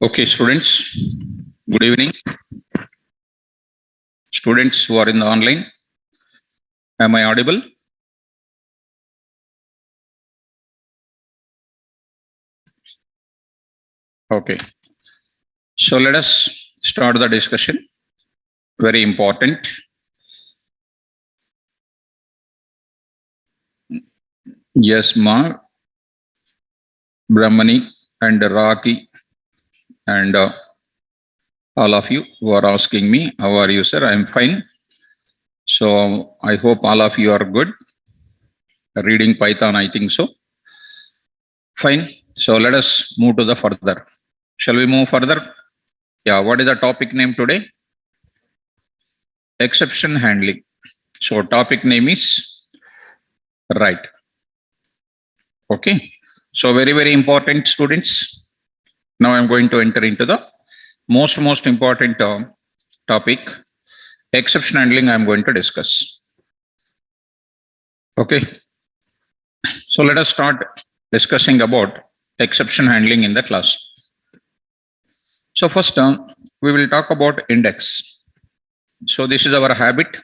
Okay, students, good evening. Students who are in the online, am I audible? Okay, so let us start the discussion. Very important. Yes, Ma, Brahmani, and Raki, and all of you who are asking me, how are you, sir? I am fine. So I hope all of you are good. Reading Python, I think so. Fine. So let us move to the further. Shall we move further? Yeah, what is the topic name today? Exception handling. So topic name is right. Okay. So very important, students. Now I'm going to enter into the most important topic, exception handling. I'm going to discuss. Okay. So let us start discussing about exception handling in the class. So first, we will talk about index. So this is our habit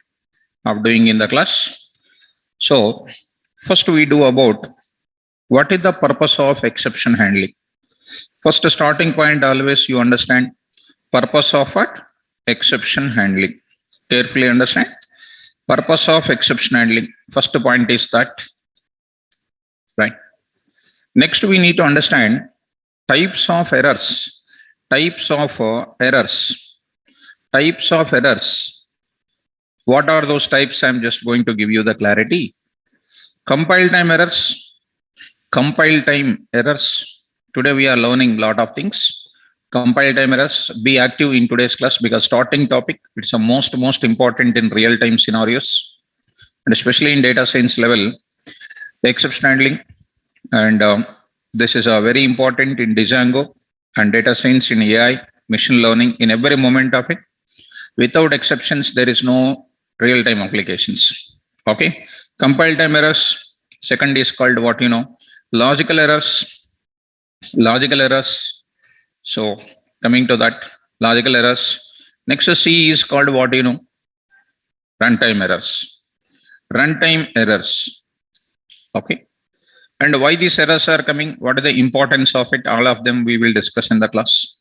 of doing in the class. So first we do about what is the purpose of exception handling. First starting point, always you understand purpose of what? Exception handling. Carefully understand purpose of exception handling. First point is that, right? Next we need to understand types of errors. Types of errors. Types of errors. What are those types? I'm just going to give you the clarity. Compile time errors. Compile time errors. Today we are learning a lot of things. Compile time errors. Be active in today's class because starting topic, it's a most important in real time scenarios, and especially in data science level, exception handling. And this is a very important in Django and data science, in AI, machine learning, in every moment of it. Without exceptions, there is no real time applications. Okay. Compile time errors. Second is called what you know, logical errors. Logical errors. So coming to that, logical errors. Next C is called what you know, runtime errors. Runtime errors. Okay. And why these errors are coming? What is the importance of it? All of them we will discuss in the class.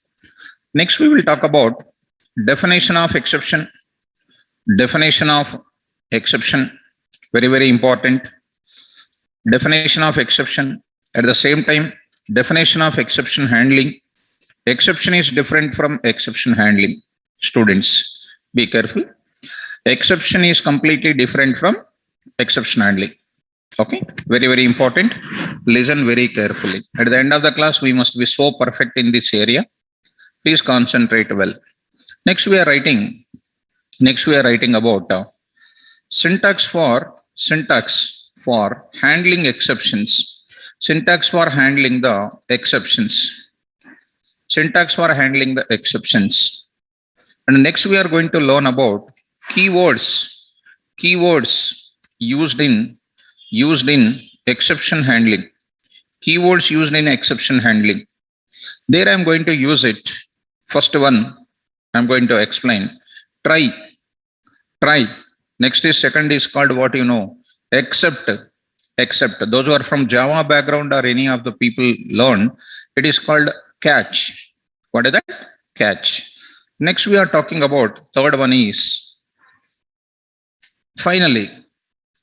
Next, we will talk about definition of exception. Definition of exception. Very important. Definition of exception. At the same time, definition of exception handling. Exception is different from exception handling. Students, be careful. Exception is completely different from exception handling. Okay, very important. Listen very carefully. At the end of the class, we must be so perfect in this area. Please concentrate well. Next, we are writing about syntax for handling exceptions. Syntax for handling the exceptions. Syntax for handling the exceptions. And next, we are going to learn about keywords. Keywords used in exception handling. Keywords used in exception handling. There I am going to use it. First one I am going to explain. Try. Next is second is called what you know, except. Those who are from Java background or any of the people learn, it is called catch. What is that? Catch. Next we are talking about third one is finally.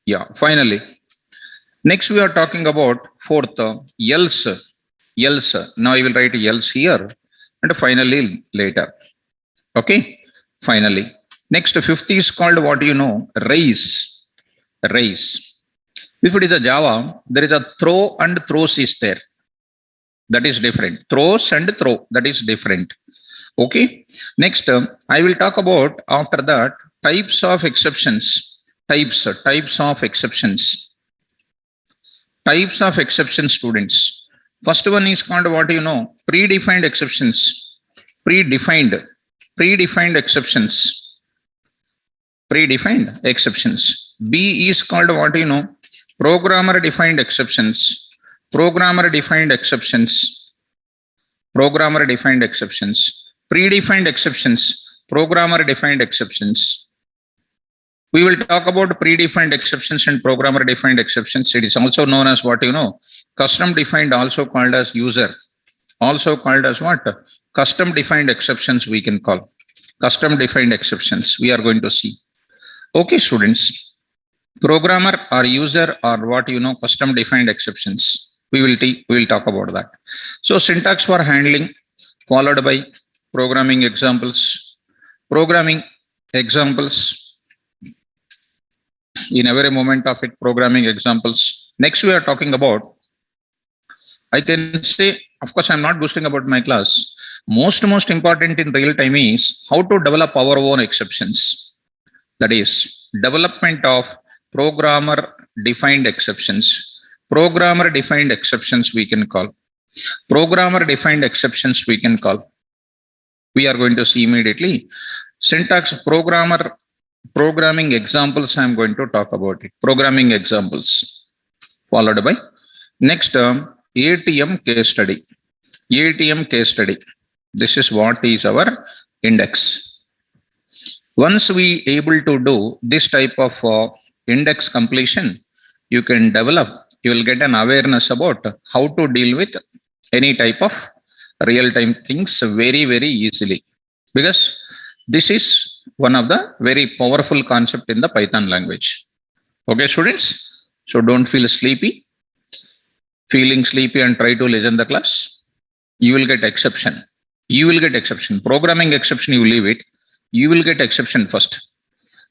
Yeah, finally. Next, we are talking about fourth, else. Now I will write else here and finally later. Okay, finally. Next, fifth is called what you know, raise. If it is a Java, there is a throw and throws is there. That is different. Throws and throw, that is different. Okay. Next, I will talk about after that types of exceptions. Types of exceptions. Types of exception, students. First one is called what you know, predefined exceptions. Predefined exceptions. Predefined exceptions. B is called what you know, programmer defined exceptions. Programmer defined exceptions. programmer defined exceptions, predefined exceptions, programmer defined exceptions. We will talk about predefined exceptions and programmer defined exceptions. It is also known as what custom defined, also called as user, also called as what? Custom defined exceptions we can call. Custom defined exceptions we are going to see. Okay, students, programmer or user or what custom defined exceptions. We will talk about that. So syntax for handling followed by programming examples. Programming examples. In every moment of it, programming examples. Next, we are talking about, I can say, of course, I'm not boasting about my class. Most important in real time is how to develop our own exceptions. That is development of programmer defined exceptions. Programmer defined exceptions we can call. Programmer defined exceptions we can call. We are going to see immediately. Syntax programming examples, I'm going to talk about it. Programming examples followed by next term ATM case study. ATM case study. This is what is our index. Once we able to do this type of index completion, you will get an awareness about how to deal with any type of real-time things very, very easily. Because this is one of the very powerful concept in the Python language. Okay, students? So don't feel sleepy. Feeling sleepy and try to listen the class. You will get exception. You will get exception. Programming exception, you leave it. You will get exception first.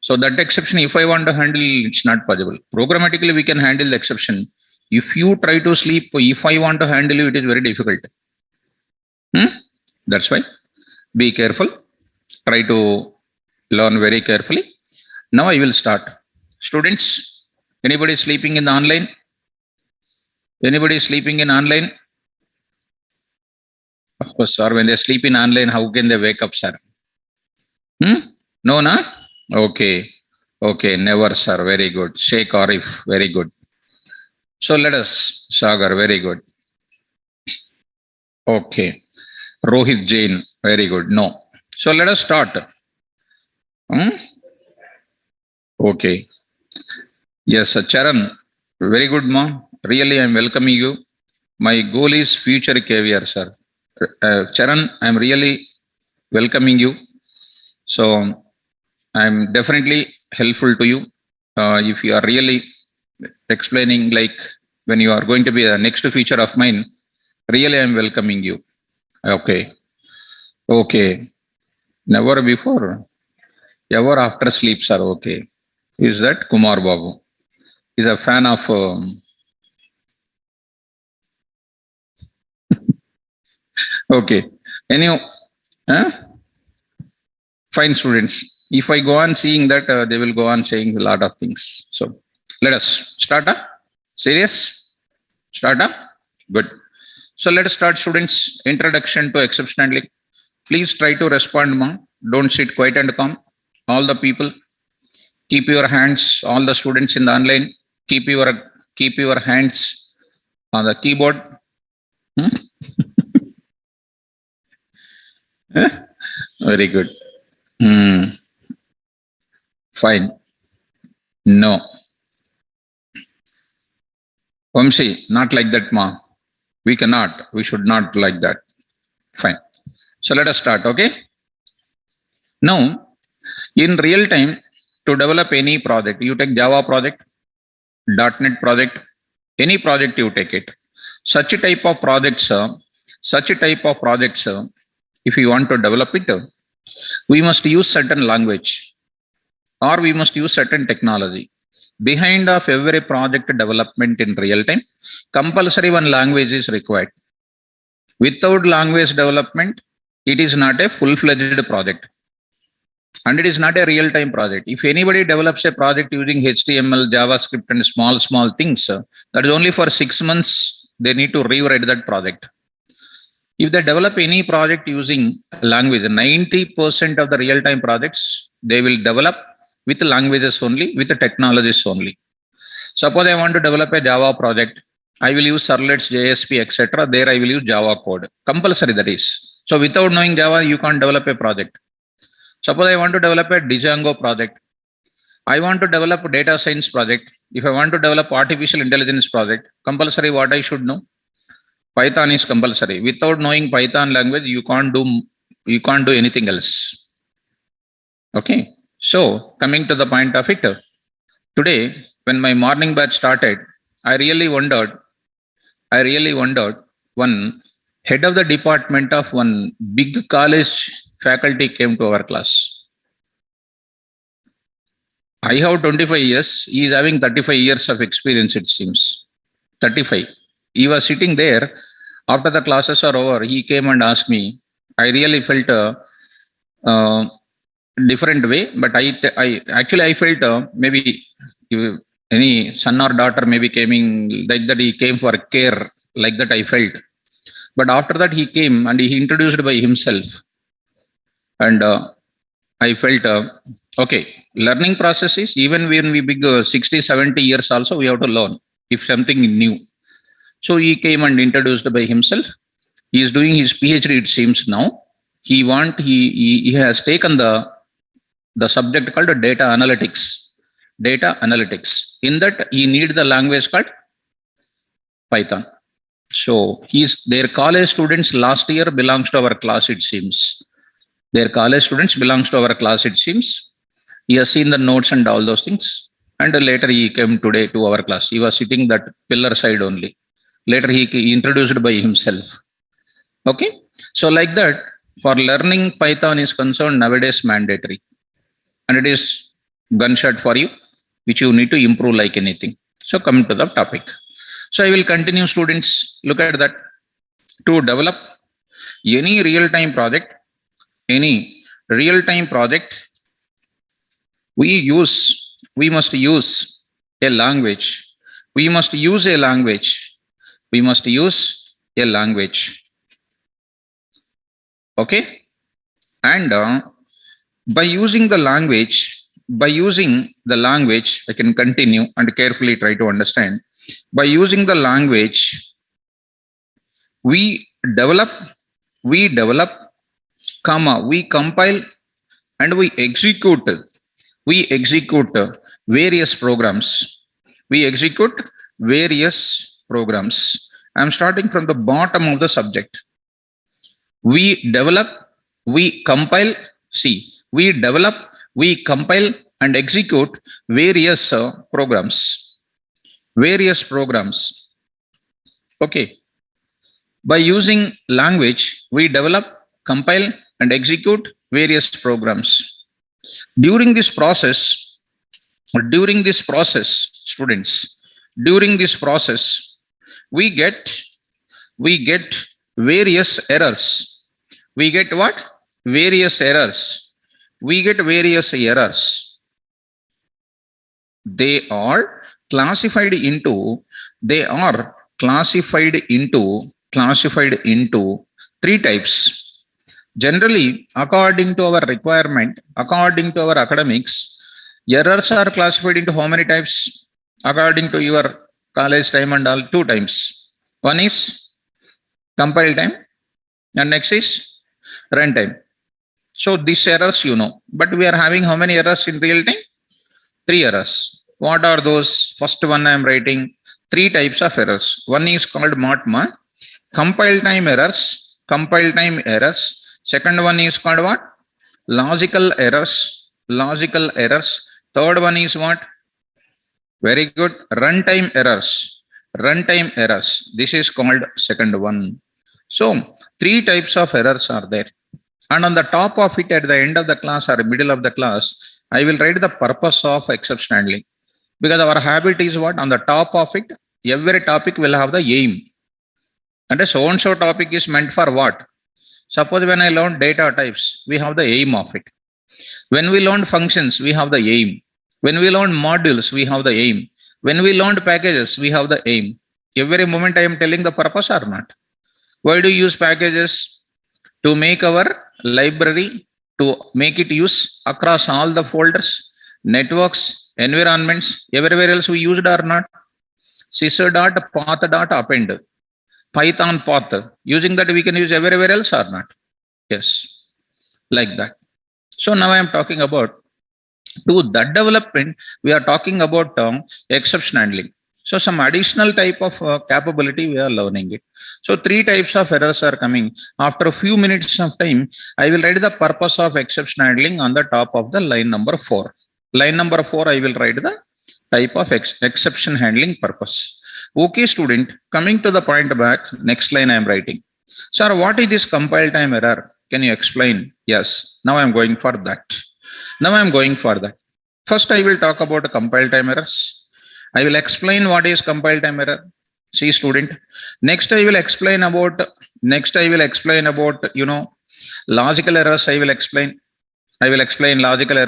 So that exception, if I want to handle, it's not possible. Programmatically, we can handle the exception. If you try to sleep, if I want to handle you, it is very difficult. That's why. Be careful. Try to learn very carefully. Now I will start. Students, anybody sleeping in the online? Anybody sleeping in online? Of course, sir. When they sleep in online, how can they wake up, sir? No, na? Okay. Okay, never, sir. Very good. Sheikh Arif, very good. So let us, Sagar, very good. Okay. Rohit Jain, very good. No. So let us start. Okay. Yes, Charan, very good, ma. Really, I'm welcoming you. My goal is future career, sir. Charan, I'm really welcoming you. So I'm definitely helpful to you. If you are really explaining, like when you are going to be the next feature of mine, really I'm welcoming you. Okay. Okay. Never before. Ever after sleep, sir. Okay. Is that Kumar Babu? He's a fan of okay. Anyhow, fine, students. If I go on seeing that, they will go on saying a lot of things. So let us start. Serious? Start. Good. So let us start, students. Introduction to exception handling. Please try to respond, ma. Don't sit quiet and calm. All the people, keep your hands. All the students in the online, keep your hands on the keyboard. Very good. Fine. No. Vamsi, not like that, ma. We cannot. We should not like that. Fine. So let us start, okay? Now, in real time, to develop any project, you take Java project, .NET project, any project you take it. Such a type of projects, if you want to develop it, we must use certain language or we must use certain technology. Behind of every project development in real time, compulsory one language is required. Without language development, it is not a full-fledged project. And it is not a real-time project. If anybody develops a project using HTML, JavaScript and small things, that is only for 6 months, they need to rewrite that project. If they develop any project using language, 90% of the real-time projects, they will develop with languages only, with the technologies only. Suppose I want to develop a Java project. I will use servlets, JSP, etc. There I will use Java code. Compulsory that is. So without knowing Java, you can't develop a project. Suppose I want to develop a Django project. I want to develop a data science project. If I want to develop artificial intelligence project, compulsory what I should know? Python is compulsory. Without knowing Python language, you can't do anything else. Okay. So coming to the point of it, today when my morning batch started, I really wondered one head of the department of one big college faculty came to our class. I have 25 years. He is having 35 years of experience, it seems. 35. He was sitting there. After the classes are over, he came and asked me. I really felt a different way, but I felt maybe any son or daughter maybe coming like that. He came for care, like that I felt. But after that, he came and he introduced by himself. And I felt, okay, learning process is even when we big 60, 70 years also, we have to learn if something new. So he came and introduced by himself. He is doing his PhD, it seems now. He has taken the subject called data analytics. Data analytics. In that, he needs the language called Python. So their college students last year belongs to our class, it seems. Their college students belongs to our class, it seems. He has seen the notes and all those things. And later he came today to our class. He was sitting that pillar side only. Later he introduced by himself. Okay. So like that, for learning Python is concerned nowadays mandatory. And it is gunshot for you, which you need to improve like anything. So coming to the topic. So I will continue, students. Look at that. To develop any real-time project, we must use a language. Okay. And by using the language, I can continue and carefully try to understand. By using the language, we develop, we compile, and we execute various programs. I'm starting from the bottom of the subject. We develop, we compile, and execute various programs. Okay. By using language, we develop, compile, and execute various programs. During this process, students, we get various errors. We get what? Various errors. They are classified into three types. Generally, according to our requirement, according to our academics, errors are classified into how many types? According to your college time and all, 2 times. One is compile time and next is runtime. So these errors you know, but we are having how many errors in real time? 3 errors. What are those? First one I am writing 3 types of errors. One is called MATMA, compile time errors. Second one is called what? Logical errors. Third one is what? Very good. Runtime errors. This is called second one. So 3 types of errors are there. And on the top of it, at the end of the class or middle of the class, I will write the purpose of exception handling. Because our habit is what? On the top of it, every topic will have the aim. And a so-and-so topic is meant for what? Suppose when I learned data types, we have the aim of it. When we learned functions, we have the aim. When we learned modules, we have the aim. When we learned packages, we have the aim. Every moment I am telling the purpose or not. Why do you use packages? To make our library, to make it use across all the folders, networks, environments, everywhere else we used or not. sys dot path dot append, Python path. Using that, we can use everywhere else or not? Yes, like that. So now I am talking about to that development, we are talking about exception handling. So some additional type of capability we are learning it. So 3 types of errors are coming. After a few minutes of time, I will write the purpose of exception handling on the top of the line number 4. Line number 4, I will write the type of exception handling purpose. Okay, student, coming to the point back, next line I am writing. Sir, what is this compile time error? Can you explain? Yes, now I am going for that. Now I am going for that. First, I will talk about compile time errors. I will explain what is compile time error. See, student. Next, I will explain about, logical errors. I will explain logical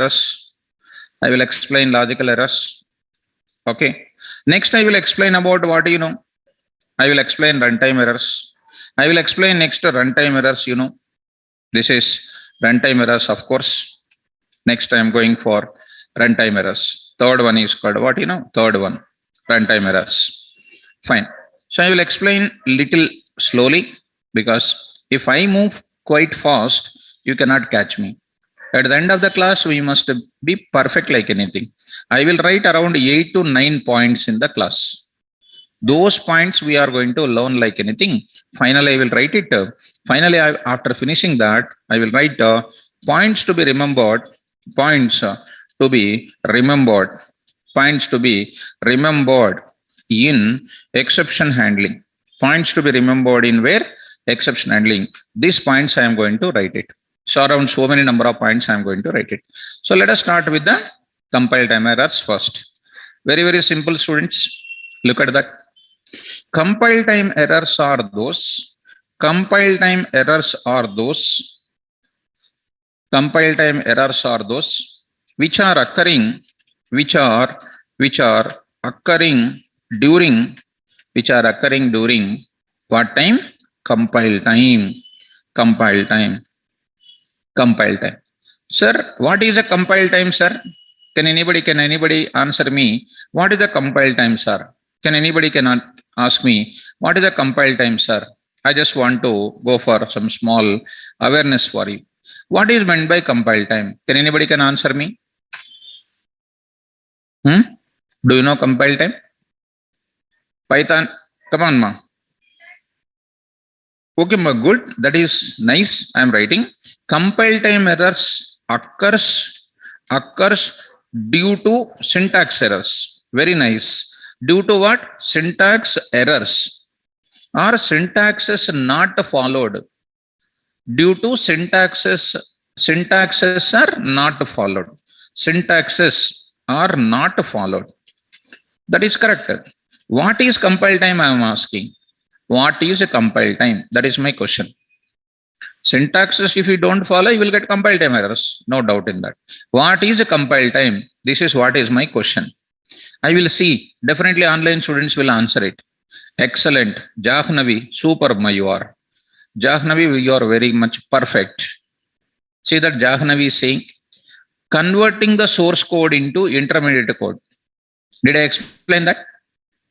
errors. Okay. Next, I will explain about what, I will explain runtime errors. I will explain next runtime errors, This is runtime errors, of course. Next, I am going for runtime errors. Third one is called what, third one, runtime errors. Fine. So I will explain little slowly, because if I move quite fast, you cannot catch me. At the end of the class, we must be perfect like anything. I will write around 8 to 9 points in the class. Those points we are going to learn like anything. Finally, I will write it. Finally, after finishing that, I will write points to be remembered. Points to be remembered in exception handling. Points to be remembered in where? Exception handling. These points I am going to write it. So around so many number of points I am going to write it. So let us start with the compile time errors first. Very, very simple, students. Look at that. Compile time errors are those which are occurring during what time? Compile time. Sir, what is a compile time, sir? Can anybody answer me? What is the compile time, sir? Can anybody ask me, what is the compile time, sir? I just want to go for some small awareness for you. What is meant by compile time? Can anybody answer me? Do you know compile time? Python, come on, ma. Okay, ma, good. That is nice. I am writing. Compile time errors occurs due to syntax errors. Very nice. Due to what? Syntax errors. Or syntaxes not followed. Due to syntaxes are not followed. Syntaxes are not followed. That is correct. What is compile time? I am asking. What is a compile time? That is my question. Syntaxes, if you don't follow, you will get compile time errors. No doubt in that. What is a compile time? This is what is my question. I will see. Definitely online students will answer it. Excellent. Jahnavi, superb you are. Jahnavi, you are very much perfect. See that Jahnavi is saying, converting the source code into intermediate code. Did I explain that?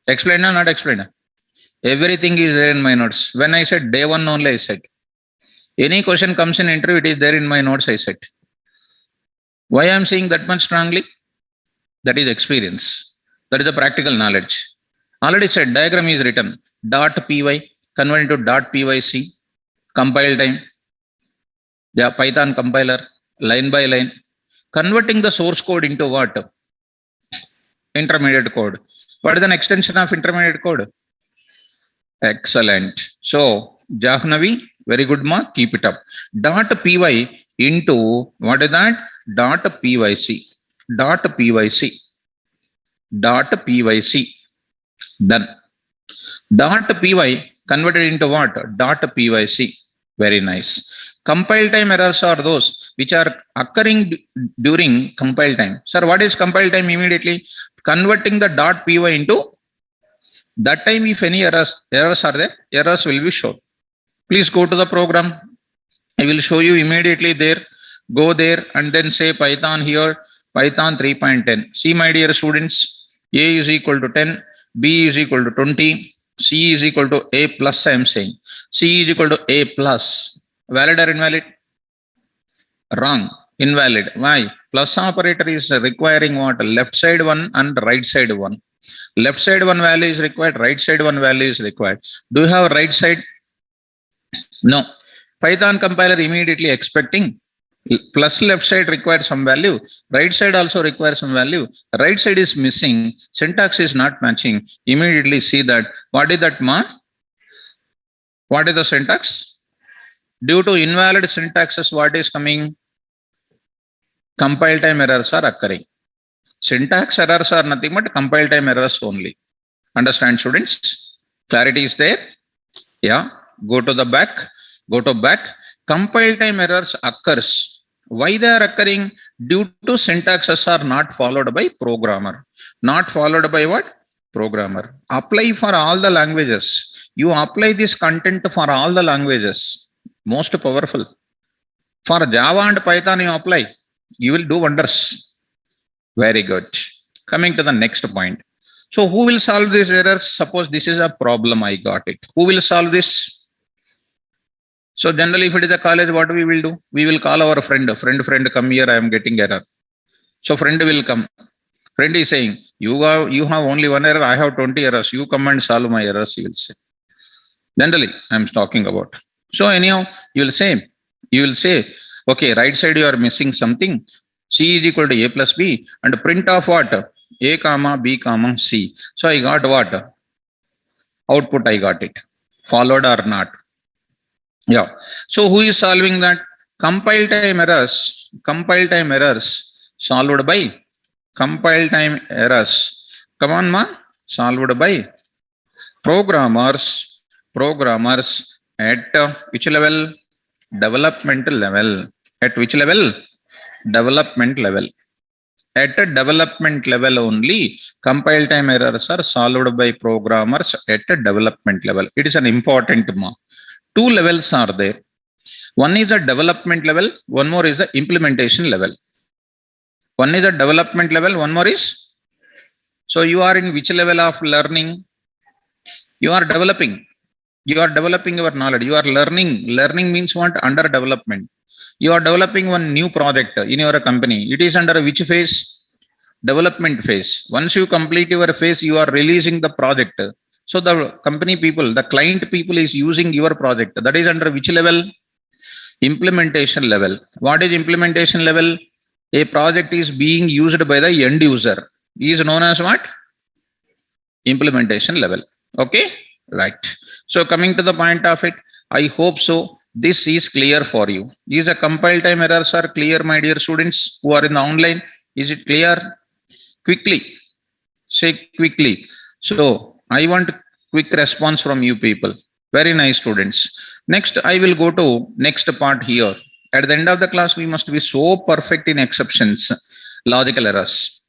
Explain or not explain? Everything is there in my notes. When I said day 1 only, I said. Any question comes in interview, it is there in my notes, I said. Why I am saying that much strongly? That is experience. That is the practical knowledge. Already said, diagram is written. .py, convert into .pyc, compile time. Yeah, Python compiler, line by line. Converting the source code into what? Intermediate code. What is an extension of intermediate code? Excellent. So, Jahnavi, very good mark, keep it up. .py into, what is that? .pyc. Done. .py converted into what? .pyc. Very nice. Compile time errors are those which are occurring during compile time. Sir, what is compile time? Immediately converting the .py into that time. If any errors are there, errors will be shown. Please go to the program. I will show you immediately there. Go there and then say Python here, Python 3.10. See, my dear students, A is equal to 10, B is equal to 20, C is equal to A plus, I am saying. C is equal to A plus. Valid or invalid? Wrong. Invalid. Why? Plus operator is requiring what? Left side one and right side one. Left side one value is required, right side one value is required. Do you have right side? No. Python compiler immediately expecting plus left side required some value, right side also requires some value. Right side is missing, syntax is not matching. Immediately see that. What is that, ma? What is the syntax? Due to invalid syntaxes, what is coming? Compile time errors are occurring. Syntax errors are nothing but compile time errors only. Understand, students? Clarity is there? Yeah. Go to the back. Go to back. Compile time errors occurs. Why they are occurring? Due to syntaxes are not followed by programmer. Not followed by what? Programmer. Apply for all the languages. You apply this content for all the languages. Most powerful. For Java and Python you apply. You will do wonders. Very good. Coming to the next point. So who will solve these errors? Suppose this is a problem, I got it. Who will solve this? So generally, if it is a college, what we will do? We will call our friend. Friend, come here, I am getting error. So friend will come. Friend is saying, you have only one error, I have 20 errors. You come and solve my errors, you will say. Generally, I am talking about. So anyhow, you will say, okay, right side you are missing something. C is equal to A plus B and print of what? A comma B comma C. So I got what? Output I got it. Followed or not. Yeah. So who is solving that? Compile time errors solved by compile time errors. Come on, ma. Solved by programmers at which level? Developmental level. At which level? Development level. At a development level only, compile time errors are solved by programmers at a development level. It is an important mark. Two levels are there. One is the development level, one more is the implementation level. One is the development level, one more is. So you are in which level of learning? You are developing. You are developing your knowledge. You are learning. Learning means what? Under development. You are developing one new project in your company. It is under which phase? Development phase. Once you complete your phase, you are releasing the project. So the company people, the client people is using your project. That is under which level? Implementation level. What is implementation level? A project is being used by the end user. He is known as what? Implementation level. Okay? Right. So coming to the point of it, I hope so. This is clear for you. These are compile time errors are clear, my dear students who are in the online. Is it clear? Quickly. Say quickly. So I want quick response from you people. Very nice, students. Next, I will go to next part here. At the end of the class, we must be so perfect in exceptions, logical errors.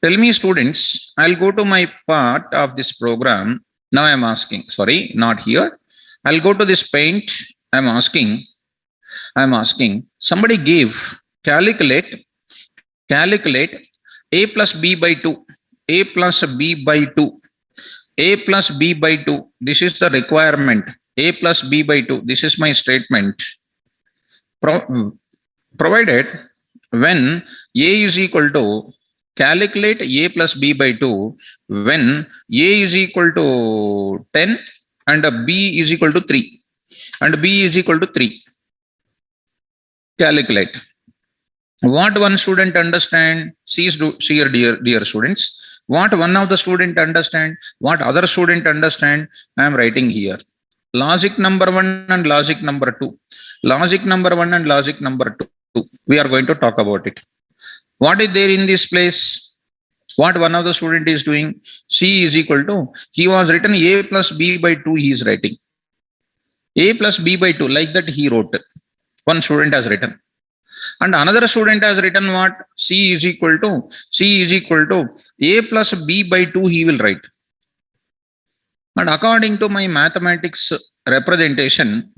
Tell me, students, I'll go to my part of this program. Now I'm asking, sorry, not here. I'll go to this paint. I'm asking, somebody give, calculate A plus B by 2, A plus B by 2, A plus B by 2. This is the requirement. A plus B by 2. This is my statement. Provided when A is equal to, calculate A plus B by 2 when A is equal to 10 and B is equal to 3. And B is equal to 3. Calculate. What one student understand? See here, dear students. What one of the student understand? What other student understand? I am writing here. Logic number 1 and logic number 2. Logic number 1 and logic number 2. We are going to talk about it. What is there in this place? What one of the student is doing? C is equal to, he was written A plus B by 2 he is writing. A plus B by 2, like that he wrote. One student has written. And another student has written what? C is equal to A plus B by 2 he will write. And according to my mathematics representation,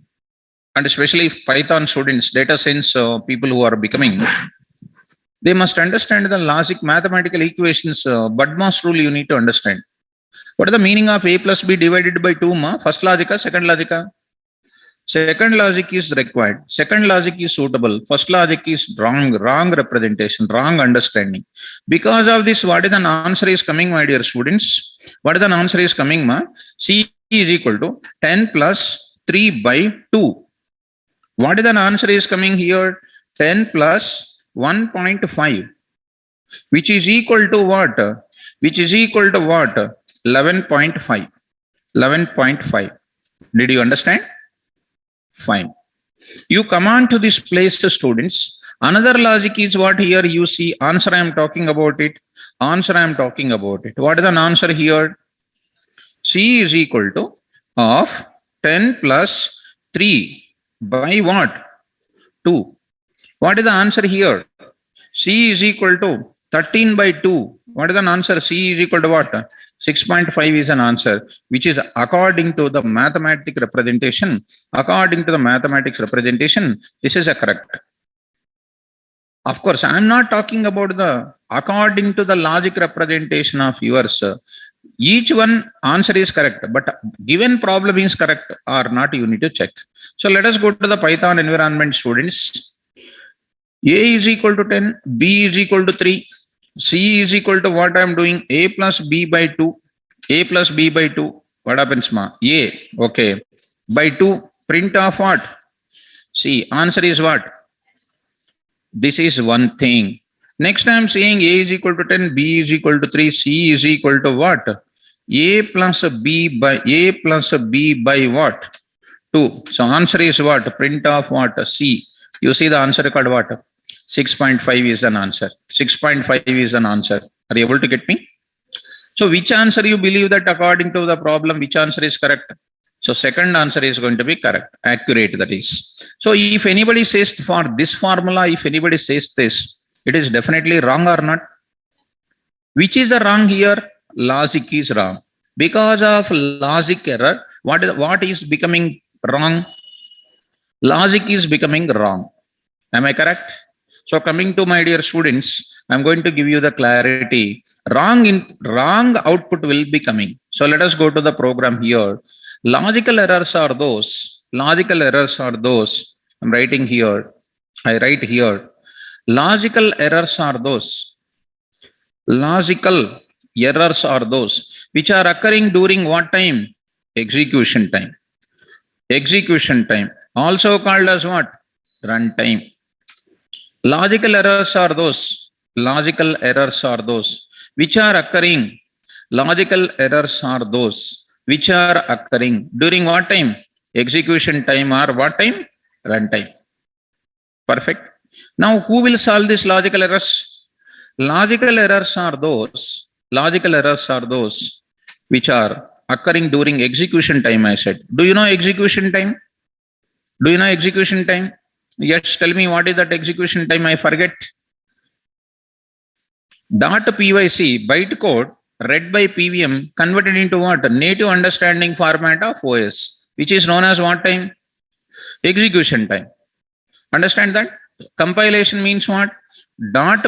and especially Python students, data science people who are becoming, they must understand the logic mathematical equations. BudMaS rule you need to understand. What is the meaning of a plus b divided by 2, ma? First logic, second logic? Second logic is required. Second logic is suitable. First logic is wrong representation, wrong understanding. Because of this, what is the answer is coming, my dear students? What is the answer is coming, ma? C is equal to 10 plus 3 by 2. What is the answer is coming here? 10 plus 1.5, which is equal to what? Which is equal to what? 11.5. 11.5. Did you understand? Fine. You come on to this place, students. Another logic is what here you see. Answer I am talking about it. Answer I am talking about it. What is an answer here? C is equal to of 10 plus 3 by what? 2. What is the answer here? C is equal to 13 by 2. What is an answer? C is equal to what? 6.5 is an answer, which is according to the mathematical representation. According to the mathematics representation, this is a correct. Of course, I am not talking about the according to the logic representation of yours. Each one answer is correct, but given problem is correct or not, you need to check. So let us go to the Python environment, students. A is equal to 10, B is equal to 3. C is equal to what I am doing? A plus B by 2. A plus B by 2. What happens, ma? A. Okay. By 2. Print of what? C. Answer is what? This is one thing. Next I am saying A is equal to 10, B is equal to 3, C is equal to what? A plus B by what? 2. So answer is what? Print of what? C. You see the answer called what? 6.5 is an answer. 6.5 is an answer. Are you able to get me? So which answer you believe that according to the problem, which answer is correct? So second answer is going to be correct, accurate that is. So if anybody says for this formula, if anybody says this, it is definitely wrong or not? Which is the wrong here? Logic is wrong. Because of logic error, what is becoming wrong? Logic is becoming wrong. Am I correct? So coming to my dear students, I'm going to give you the clarity. Wrong output will be coming. So let us go to the program here. Logical errors are those. Logical errors are those. I'm writing here. I write here. Logical errors are those. Logical errors are those which are occurring during what time? Execution time. Execution time. Also called as what? Runtime. Logical errors are those. Logical errors are those which are occurring. Logical errors are those which are occurring during what time? Execution time or what time? Runtime. Perfect. Now who will solve these logical errors? Logical errors are those. Logical errors are those which are occurring during execution time, I said. Do you know execution time? Do you know execution time? Yes, tell me what is that execution time? I forget. .pyc bytecode read by PVM converted into what? Native understanding format of OS, which is known as what time? Execution time. Understand that? Compilation means what?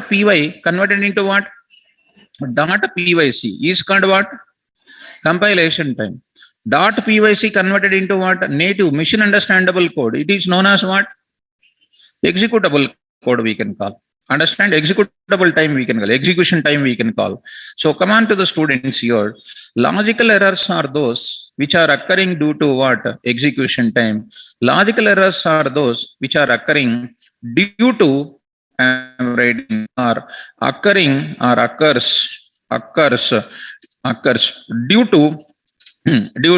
.py converted into what? .pyc is called what? Compilation time. .pyc converted into what? Native machine understandable code. It is known as what? Executable code we can call. Understand? Executable time we can call. Execution time we can call. So come on to the students here. Logical errors are those which are occurring due to what? Execution time. Logical errors are those which are occurring due to or occurring or occurs due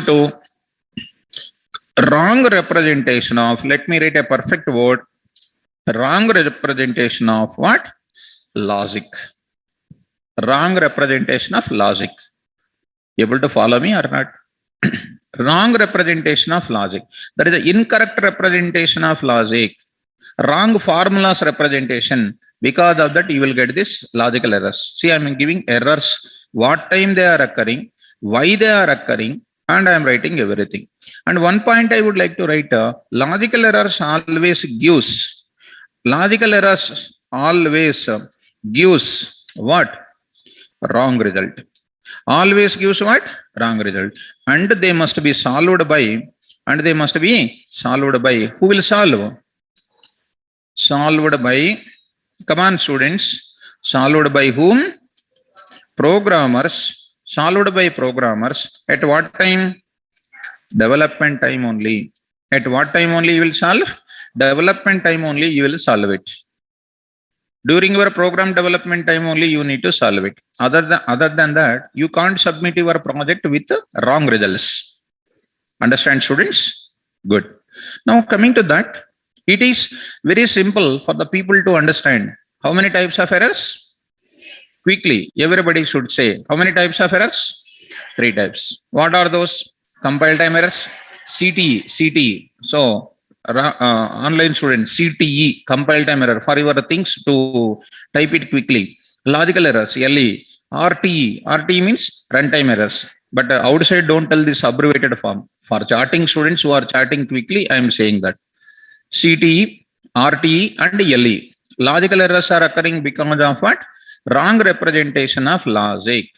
to wrong representation of, let me write a perfect word, wrong representation of what? Logic. Wrong representation of logic. Able to follow me or not? Wrong representation of logic. That is the incorrect representation of logic. Wrong formulas representation. Because of that, you will get this logical errors. See, I am giving errors, what time they are occurring, why they are occurring, and I am writing everything. And one point I would like to write, logical errors always gives. Logical errors always gives what? Wrong result. always gives what? Wrong result. And they must be solved by, who will solve? Solved by, come on students, solved by whom? Programmers. Solved by programmers. At what time? Development time only. At what time only you will solve? Development time only you will solve it. During your program development time only you need to solve it. Other than that, you can't submit your project with wrong results. Understand, students? Good. Now coming to that, it is very simple for the people to understand. How many types of errors? Quickly, everybody should say, how many types of errors? 3 types. What are those? Compile time errors, CTE. So online students, CTE, compile time error, for your things to type it quickly. Logical errors, LE. RTE means runtime errors. But outside don't tell this abbreviated form. For charting students who are charting quickly, I am saying that. CTE, RTE and LE. Logical errors are occurring because of what? Wrong representation of logic.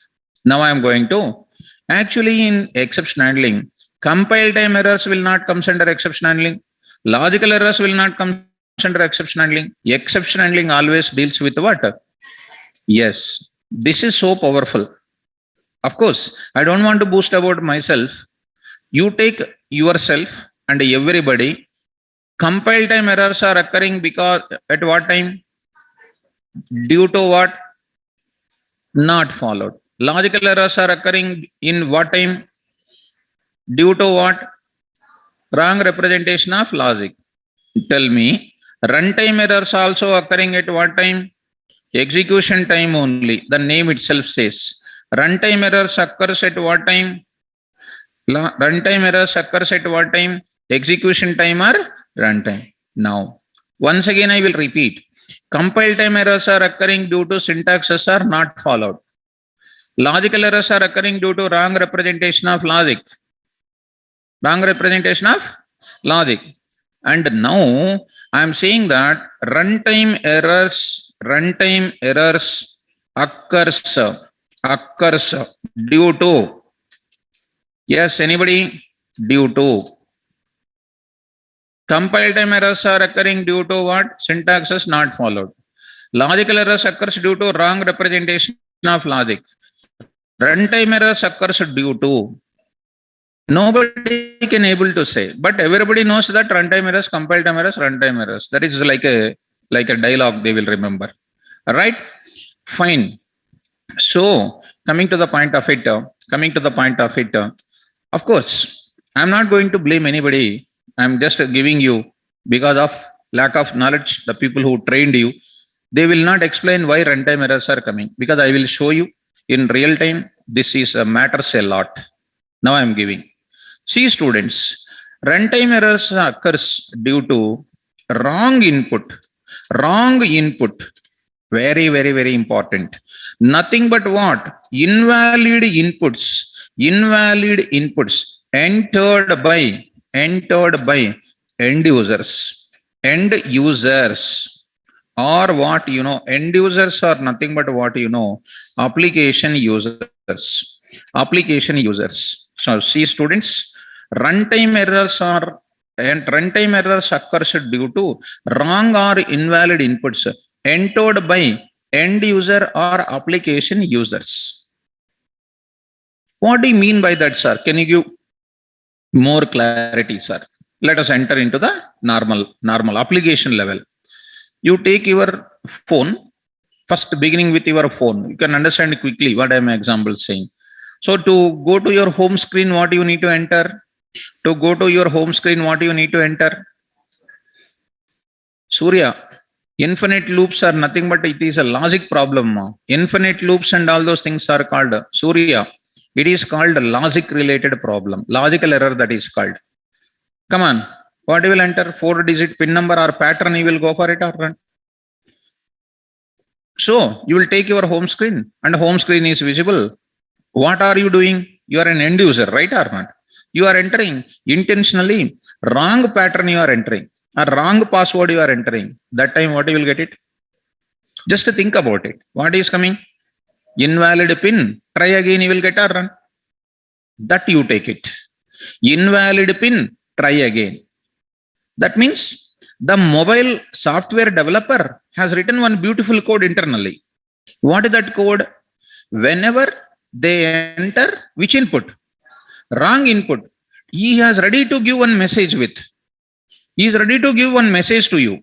Now I am going to, actually in exception handling, compile time errors will not come under exception handling. Logical errors will not come under exception handling. Exception handling always deals with what? Yes, this is so powerful. Of course, I don't want to boast about myself. You take yourself and everybody. Compile time errors are occurring because at what time? Due to what? Not followed. Logical errors are occurring in what time? Due to what? Wrong representation of logic. Tell me, runtime errors also occurring at what time? Execution time only. The name itself says. Runtime errors occurs at what time? Runtime errors occurs at what time? Execution time or runtime. Now, once again I will repeat. Compile time errors are occurring due to syntaxes are not followed. Logical errors are occurring due to wrong representation of logic. Wrong representation of logic. And now I am saying that runtime errors occurs due to, yes, anybody? Due to. Compile time errors are occurring due to what? Syntax is not followed. Logical errors occurs due to wrong representation of logic. Runtime errors occurs due to. Nobody can able to say, but everybody knows that runtime errors, compile time errors, runtime errors. That is like a dialogue they will remember. Right? Fine. So coming to the point of it, of course, I'm not going to blame anybody. I'm just giving you, because of lack of knowledge, the people who trained you, they will not explain why runtime errors are coming, because I will show you in real time. This is matters a lot. Now I am giving. See students, runtime errors occurs due to wrong input. Very, very, very important. Nothing but what? Invalid inputs entered by end users, or what, end users are nothing but what, application users. So see students, runtime errors occurs due to wrong or invalid inputs entered by end user or application users. What do you mean by that, sir? Can you give more clarity, sir? Let us enter into the normal application level. You take your phone, first beginning with your phone. You can understand quickly what I am example saying. So to go to your home screen, what you need to enter? Surya, infinite loops are nothing but it is a logic problem. Infinite loops and all those things are called Surya. It is called a logic related problem. Logical error, that is called. Come on. What you will enter? 4-digit PIN number or pattern, you will go for it or not? So you will take your home screen and home screen is visible. What are you doing? You are an end user, right or not? You are entering intentionally wrong pattern, you are entering a wrong password, you are entering. That time what you will get it? Just think about it. What is coming? Invalid PIN Try again, you will get a run. That you take it. Invalid pin, try again. That means the mobile software developer has written one beautiful code internally. What is that code? Whenever they enter which input? Wrong input. He has ready to give one message with. He is ready to give one message to you.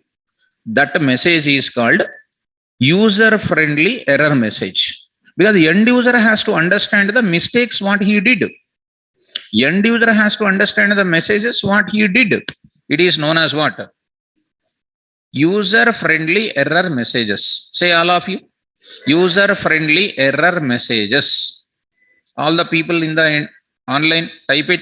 That message is called user-friendly error message. Because the end user has to understand the mistakes what he did. End user has to understand the messages what he did. It is known as what? User-friendly error messages. Say all of you. User-friendly error messages. All the people in the online, type it.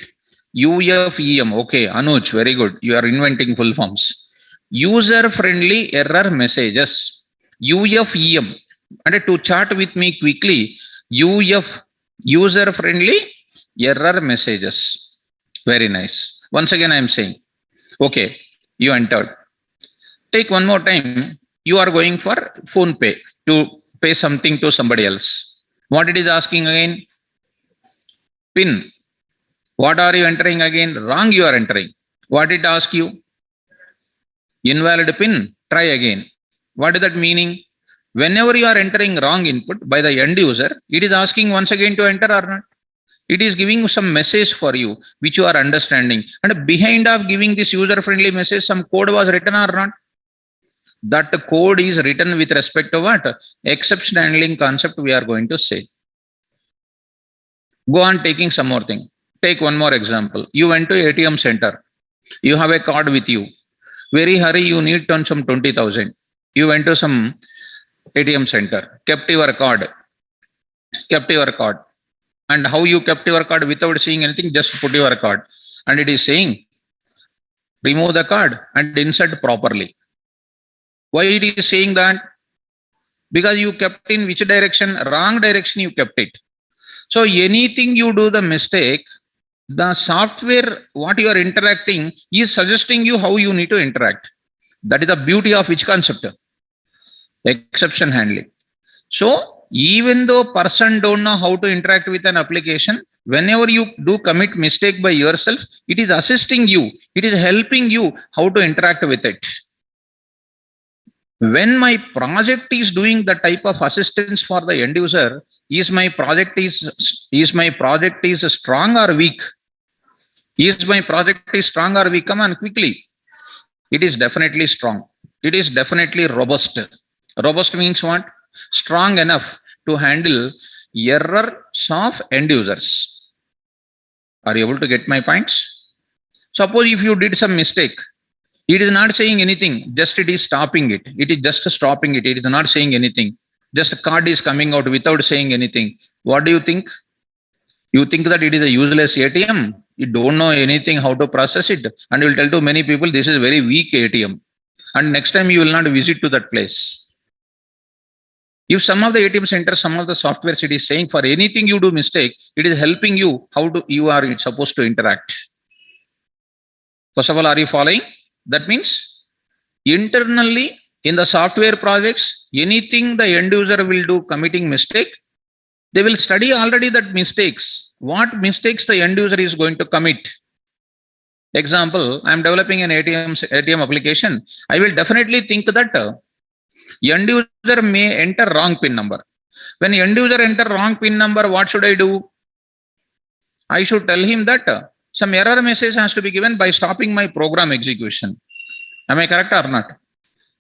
UFEM. Okay, Anuj, very good. You are inventing full forms. User-friendly error messages. UFEM. And to chart with me quickly, user-friendly error messages. Very nice. Once again, I am saying, okay, you entered. Take one more time. You are going for PhonePe to pay something to somebody else. What it is asking again? PIN. What are you entering again? Wrong you are entering. What it ask you? Invalid PIN. Try again. What is that meaning? Whenever you are entering wrong input by the end user, it is asking once again to enter or not. It is giving some message for you, which you are understanding. And behind of giving this user-friendly message, some code was written or not. That code is written with respect to what? Exception handling concept we are going to say. Go on taking some more thing. Take one more example. You went to ATM center. You have a card with you. Very hurry, you need to earn some 20,000. You went to some ATM center, kept your card. And how you kept your card without seeing anything, just put your card. And it is saying, remove the card and insert properly. Why it is saying that? Because you kept in which direction? Wrong direction you kept it. So anything you do the mistake, the software, what you are interacting is suggesting you how you need to interact. That is the beauty of which concept? Exception handling. So even though person don't know how to interact with an application, whenever you do commit mistake by yourself, it is assisting you. It is helping you how to interact with it. When my project is doing the type of assistance for the end user, is my project is strong or weak? Is my project is strong or weak? Come on quickly. It is definitely strong. It is definitely robust. Robust means what? Strong enough to handle errors of end users. Are you able to get my points? Suppose if you did some mistake, it is not saying anything, just it is stopping it. It is just stopping it. It is not saying anything. Just a card is coming out without saying anything. What do you think? You think that it is a useless ATM. You don't know anything how to process it. And you will tell to many people, this is very weak ATM. And next time you will not visit to that place. If some of the ATM centers, some of the softwares, it is saying for anything you do mistake, it is helping you how to you are supposed to interact. First of all, are you following? That means internally in the software projects, anything the end user will do committing mistake, they will study already that mistakes. What mistakes the end user is going to commit. Example, I am developing an ATM application. I will definitely think that end user may enter wrong PIN number. When end user enter wrong PIN number, what should I do? I should tell him that some error message has to be given by stopping my program execution. Am I correct or not?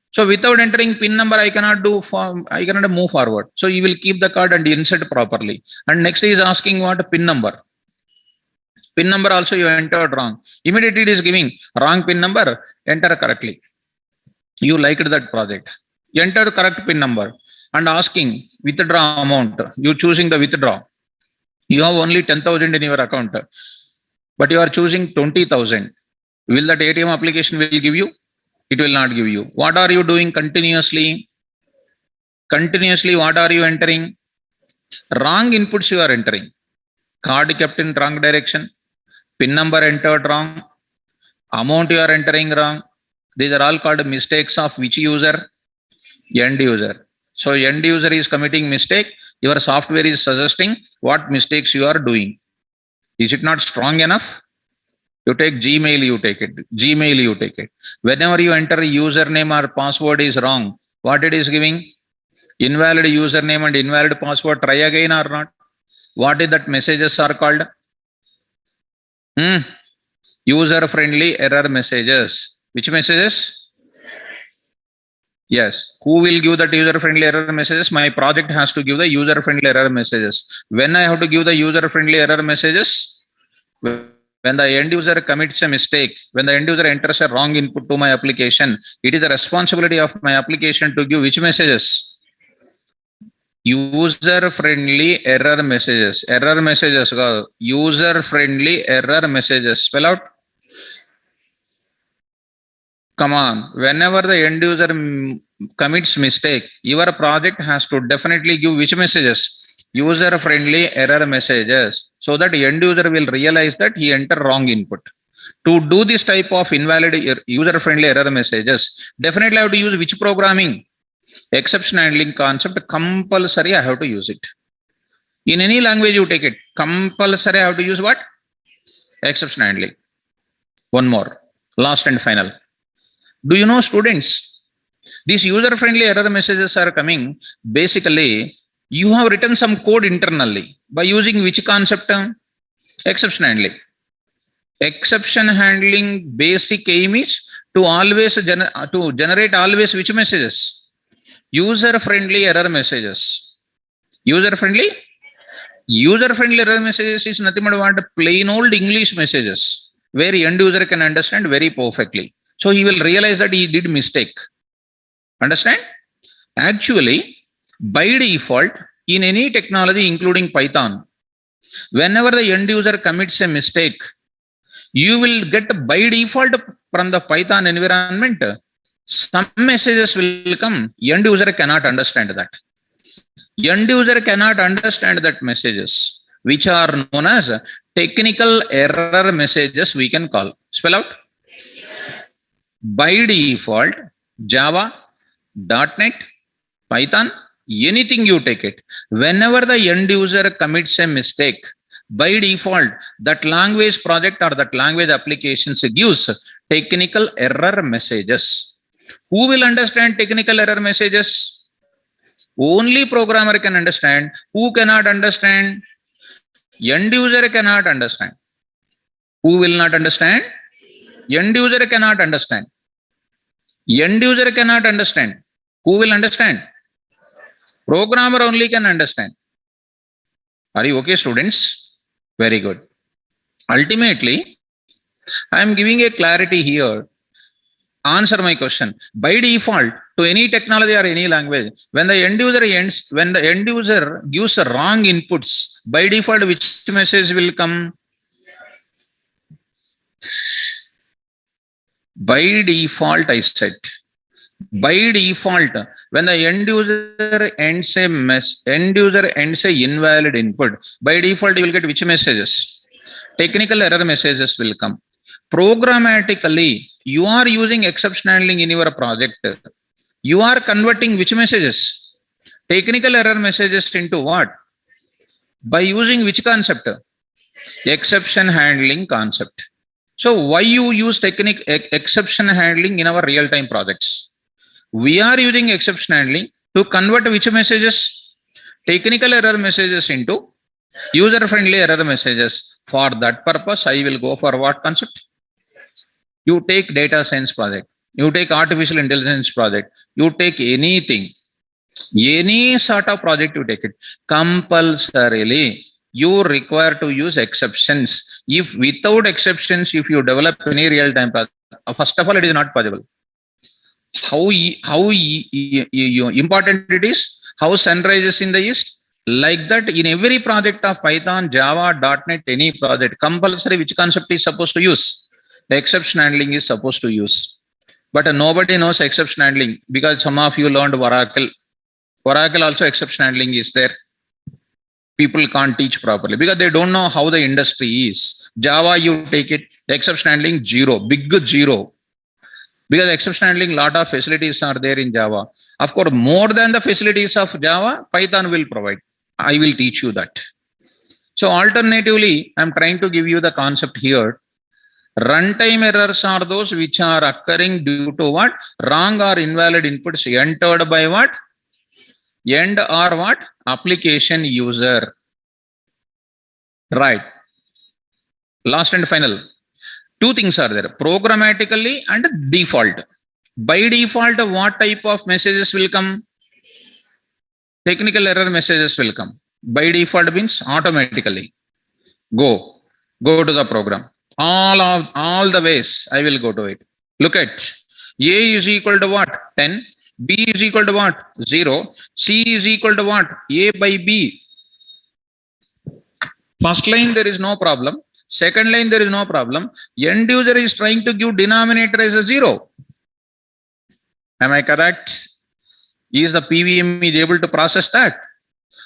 So without entering PIN number, I cannot move forward. So you will keep the card and insert properly. And next is asking what PIN number. PIN number also you entered wrong. Immediately it is giving wrong PIN number, enter correctly. You liked that project. Enter correct PIN number and asking withdraw amount. You choosing the withdraw. You have only 10,000 in your account, but you are choosing 20,000. Will that ATM application will give you? It will not give you. What are you doing continuously? Continuously, what are you entering? Wrong inputs you are entering. Card kept in wrong direction. PIN number entered wrong. Amount you are entering wrong. These are all called mistakes of which user? End user. So end user is committing mistake. Your software is suggesting what mistakes you are doing. Is it not strong enough? You take Gmail, you take it. Gmail, you take it. Whenever you enter username or password is wrong, what it is giving? Invalid username and invalid password. Try again or not? What is that messages are called? User friendly error messages. Which messages? Yes. Who will give that user friendly error messages? My project has to give the user friendly error messages. When I have to give the user friendly error messages? When the end user commits a mistake, when the end user enters a wrong input to my application, it is the responsibility of my application to give which messages? User friendly error messages. Error messages. User friendly error messages. Spell out. Come on. Whenever the end user commits mistake, your project has to definitely give which messages? User friendly error messages, so that end user will realize that he entered wrong input. To do this type of invalid user friendly error messages, definitely I have to use which programming? Exception handling concept. Compulsory I have to use it. In any language you take it, compulsory I have to use what? Exception handling. One more, last and final. Do you know, students, these user friendly error messages are coming basically. You have written some code internally by using which concept? Exception handling. Exception handling basic aim is to always generate always which messages? User friendly error messages. User friendly error messages is nothing but what? Plain old English messages where end user can understand very perfectly. So he will realize that he did mistake. Understand? Actually, by default, in any technology, including Python, whenever the end user commits a mistake, you will get by default from the Python environment, some messages will come. End user cannot understand that. End user cannot understand that messages, which are known as technical error messages, we can call. Spell out. By default, Java, .NET, Python, anything you take it, whenever the end user commits a mistake, by default, that language project or that language applications gives technical error messages. Who will understand technical error messages? Only programmer can understand. Who cannot understand? End user cannot understand. Who will not understand? End user cannot understand. End user cannot understand. Who will understand? Programmer only can understand. Are you okay, students? Very good. Ultimately, I am giving a clarity here. Answer my question. By default, to any technology or any language, when the end user gives wrong inputs, by default, which message will come? By default, I said. By default, when the end user ends a invalid input, by default you will get which messages? Technical error messages will come. Programmatically, you are using exception handling in your project. You are converting which messages? Technical error messages into what? By using which concept? Exception handling concept. So why you use exception handling in our real-time projects? We are using exception handling to convert which messages? Technical error messages into user-friendly error messages. For that purpose, I will go for what concept? You take data science project, you take artificial intelligence project, you take anything, any sort of project you take it, compulsorily you require to use exceptions. If without exceptions, if you develop any real-time project, first of all, it is not possible. How important it is, how sun rises in the east, like that in every project of Python, Java, .NET, any project, compulsory which concept is supposed to use? Exception handling is supposed to use. But nobody knows exception handling because some of you learned Oracle. Oracle also exception handling is there. People can't teach properly because they don't know how the industry is. Java, you take it, exception handling, zero, big zero. Because exception handling, lot of facilities are there in Java. Of course, more than the facilities of Java, Python will provide. I will teach you that. So alternatively, I'm trying to give you the concept here. Runtime errors are those which are occurring due to what? Wrong or invalid inputs entered by what? End or what? Application user. Right. Last and final. Two things are there, programmatically and default. By default, what type of messages will come? Technical error messages will come. By default means automatically. Go to the program. All the ways I will go to it. Look at A is equal to what? 10. B is equal to what? 0. C is equal to what? A by B. First line there is no problem. Second line there is no problem. End user is trying to give denominator as a 0. Am I correct? Is the PVM is able to process that?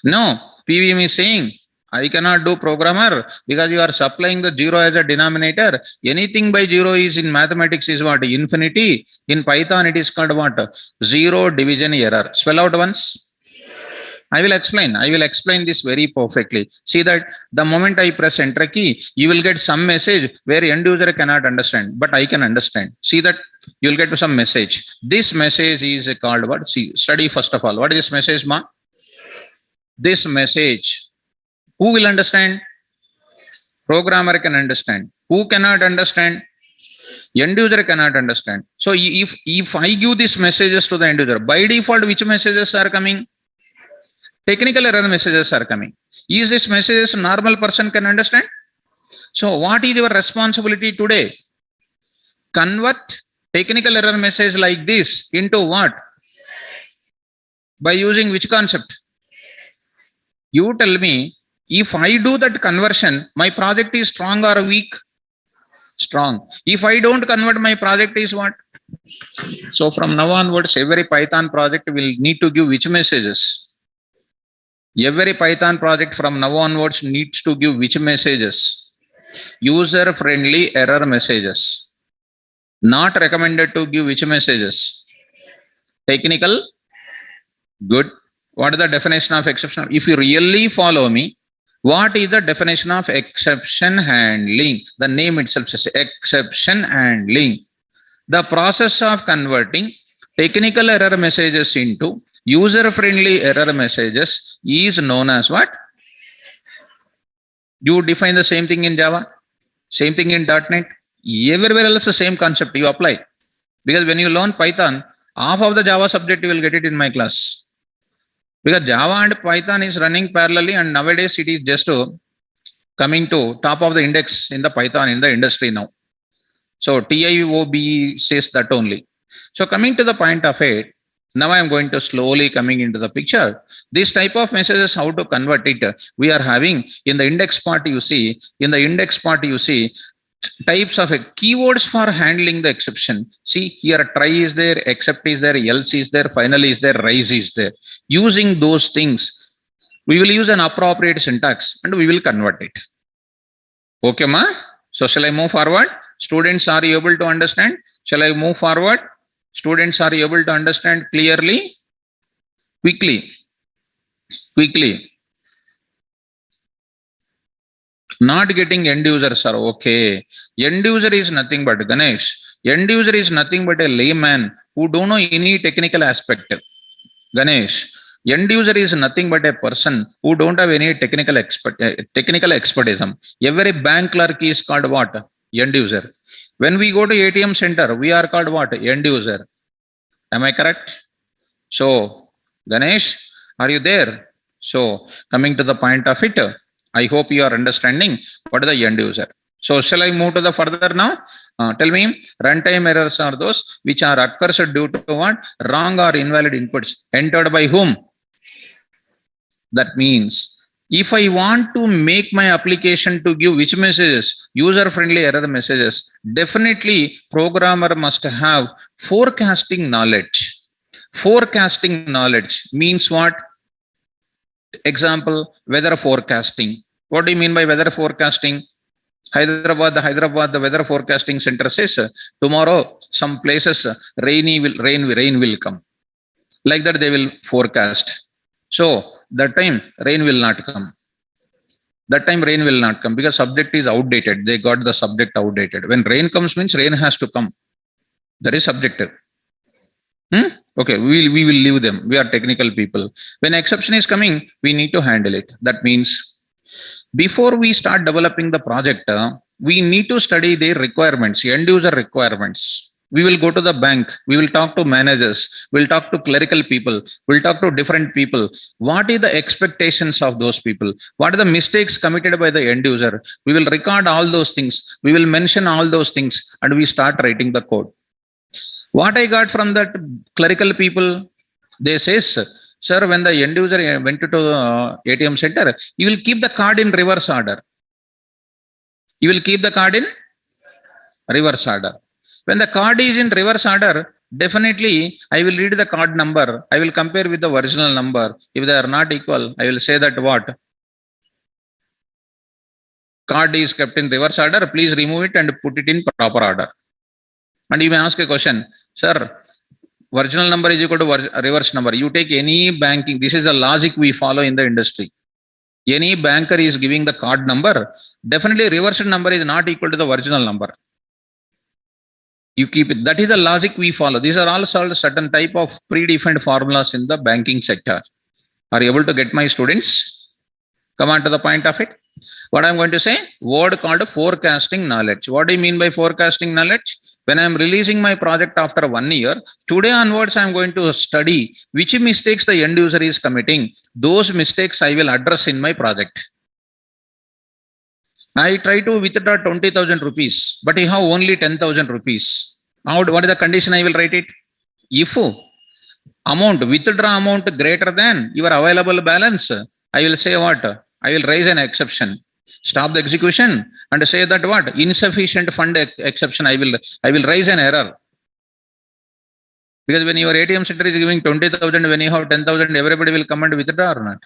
No. PVM is saying, I cannot do programmer because you are supplying the 0 as a denominator. Anything by 0 is in mathematics is what? Infinity. In Python it is called what? 0 division error. Spell out once. I will explain this very perfectly. See that the moment I press enter key, you will get some message where end user cannot understand, but I can understand. See that you will get some message. This message is called what? See, study first of all. What is this message, ma? This message. Who will understand? Programmer can understand. Who cannot understand? End user cannot understand. So if I give these messages to the end user, by default, which messages are coming? Technical error messages are coming. Is this messages normal person can understand? So what is your responsibility today? Convert technical error message like this into what? By using which concept? You tell me, if I do that conversion, my project is strong or weak? Strong. If I don't convert, my project is what? So from now onwards, every Python project will need to give which messages? Every Python project from now onwards needs to give which messages? User-friendly error messages. Not recommended to give which messages? Technical? Good. What is the definition of exception? If you really follow me, what is the definition of exception handling? The name itself says exception handling. The process of converting technical error messages into user-friendly error messages is known as what? You define the same thing in Java, same thing in .NET, everywhere else the same concept you apply. Because when you learn Python, half of the Java subject you will get it in my class. Because Java and Python is running parallelly, and nowadays it is just coming to top of the index in the Python in the industry now. So TIOB says that only. So coming to the point of it, now I am going to slowly coming into the picture. This type of messages, how to convert it, we are having in the index part you see, types of keywords for handling the exception. See here, try is there, except is there, else is there, finally is there, rise is there. Using those things, we will use an appropriate syntax and we will convert it. Okay, ma? So shall I move forward? Students, are you able to understand? Shall I move forward? Students, are you able to understand clearly? Quickly. Not getting end user, sir. Okay. End user is nothing but Ganesh. End user is nothing but a layman who don't know any technical aspect. Ganesh. End user is nothing but a person who don't have any technical expertise. Every bank clerk is called what? End user. When we go to ATM center, we are called what? End user. Am I correct? So, Ganesh, are you there? So, coming to the point of it, I hope you are understanding what is the end user. So, shall I move to the further now? Tell me, runtime errors are those which are occurs due to what? Wrong or invalid inputs entered by whom? That means, if I want to make my application to give which messages? User-friendly error messages. Definitely, programmer must have forecasting knowledge. Forecasting knowledge means what? Example, weather forecasting. What do you mean by weather forecasting? Hyderabad, the weather forecasting center says tomorrow some places rain will come. Like that they will forecast. So that time rain will not come. That time rain will not come because subject is outdated. They got the subject outdated. When rain comes means rain has to come. That is subjective. Okay, we will leave them. We are technical people. When exception is coming, we need to handle it. That means before we start developing the project, we need to study their requirements, end user requirements. We will go to the bank. We will talk to managers. We'll talk to clerical people. We'll talk to different people. What is the expectations of those people? What are the mistakes committed by the end user? We will record all those things. We will mention all those things and we start writing the code. What I got from that clerical people, they says, sir, when the end user went to the ATM center, you will keep the card in reverse order. You will keep the card in reverse order. When the card is in reverse order, definitely I will read the card number. I will compare with the original number. If they are not equal, I will say that what? Card is kept in reverse order. Please remove it and put it in proper order. And you may ask a question, sir, original number is equal to reverse number. You take any banking. This is the logic we follow in the industry. Any banker is giving the card number. Definitely reversed number is not equal to the original number. You keep it. That is the logic we follow. These are all certain type of predefined formulas in the banking sector. Are you able to get my students? Come on to the point of it. What I'm going to say, word called forecasting knowledge. What do you mean by forecasting knowledge? When I'm releasing my project after 1 year, today onwards, I'm going to study which mistakes the end user is committing. Those mistakes I will address in my project. I try to withdraw 20,000 rupees, but I have only 10,000 rupees. What is the condition I will write it? If withdraw amount greater than your available balance, I will say what? I will raise an exception. Stop the execution and say that what? Insufficient fund exception. I will raise an error. Because when your ATM center is giving 20,000, when you have 10,000, everybody will come and withdraw or not.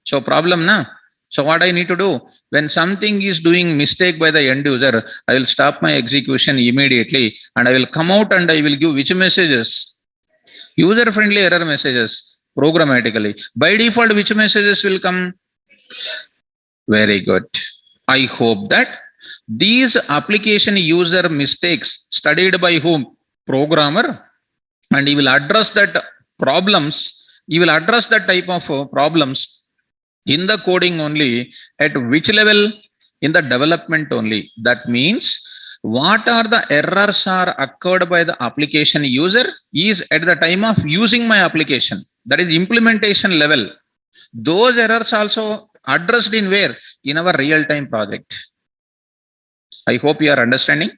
So problem na. So what I need to do, when something is doing mistake by the end user, I will stop my execution immediately and I will come out and I will give which messages? User-friendly error messages programmatically. By default, which messages will come? Very good. I hope that these application user mistakes studied by whom? Programmer. And he will address that problems. He will address that type of problems in the coding only. At which level? In the development only. That means what are the errors are occurred by the application user is at the time of using my application. That is implementation level. Those errors also addressed in where? In our real-time project. I hope you are understanding.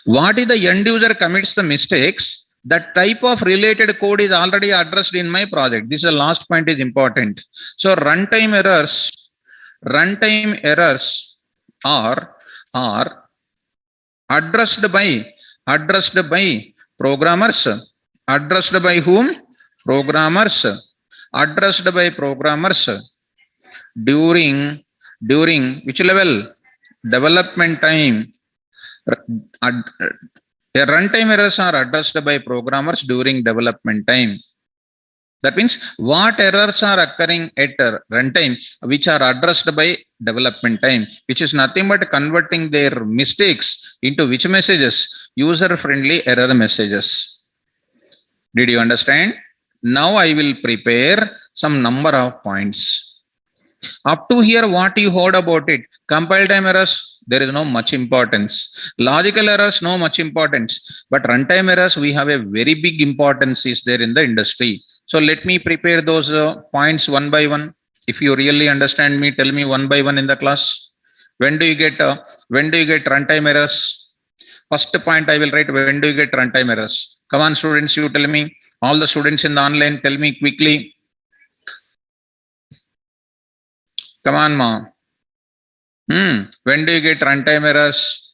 What is the end user commits the mistakes? That type of related code is already addressed in my project. This is the last point is important. So runtime errors are addressed by programmers. Addressed by whom? Programmers. Addressed by programmers during which level? Development time. Runtime errors are addressed by programmers during development time. That means what errors are occurring at runtime, which are addressed by development time, which is nothing but converting their mistakes into which messages? User-friendly error messages. Did you understand? Now I will prepare some number of points. Up to here, what you heard about it? Compile time errors, there is no much importance. Logical errors, no much importance. But runtime errors, we have a very big importance is there in the industry. So let me prepare those points one by one. If you really understand me, tell me one by one in the class. When do you get runtime errors? First point I will write, when do you get runtime errors? Come on, students, you tell me. All the students in the online, tell me quickly. Come on, ma. When do you get runtime errors?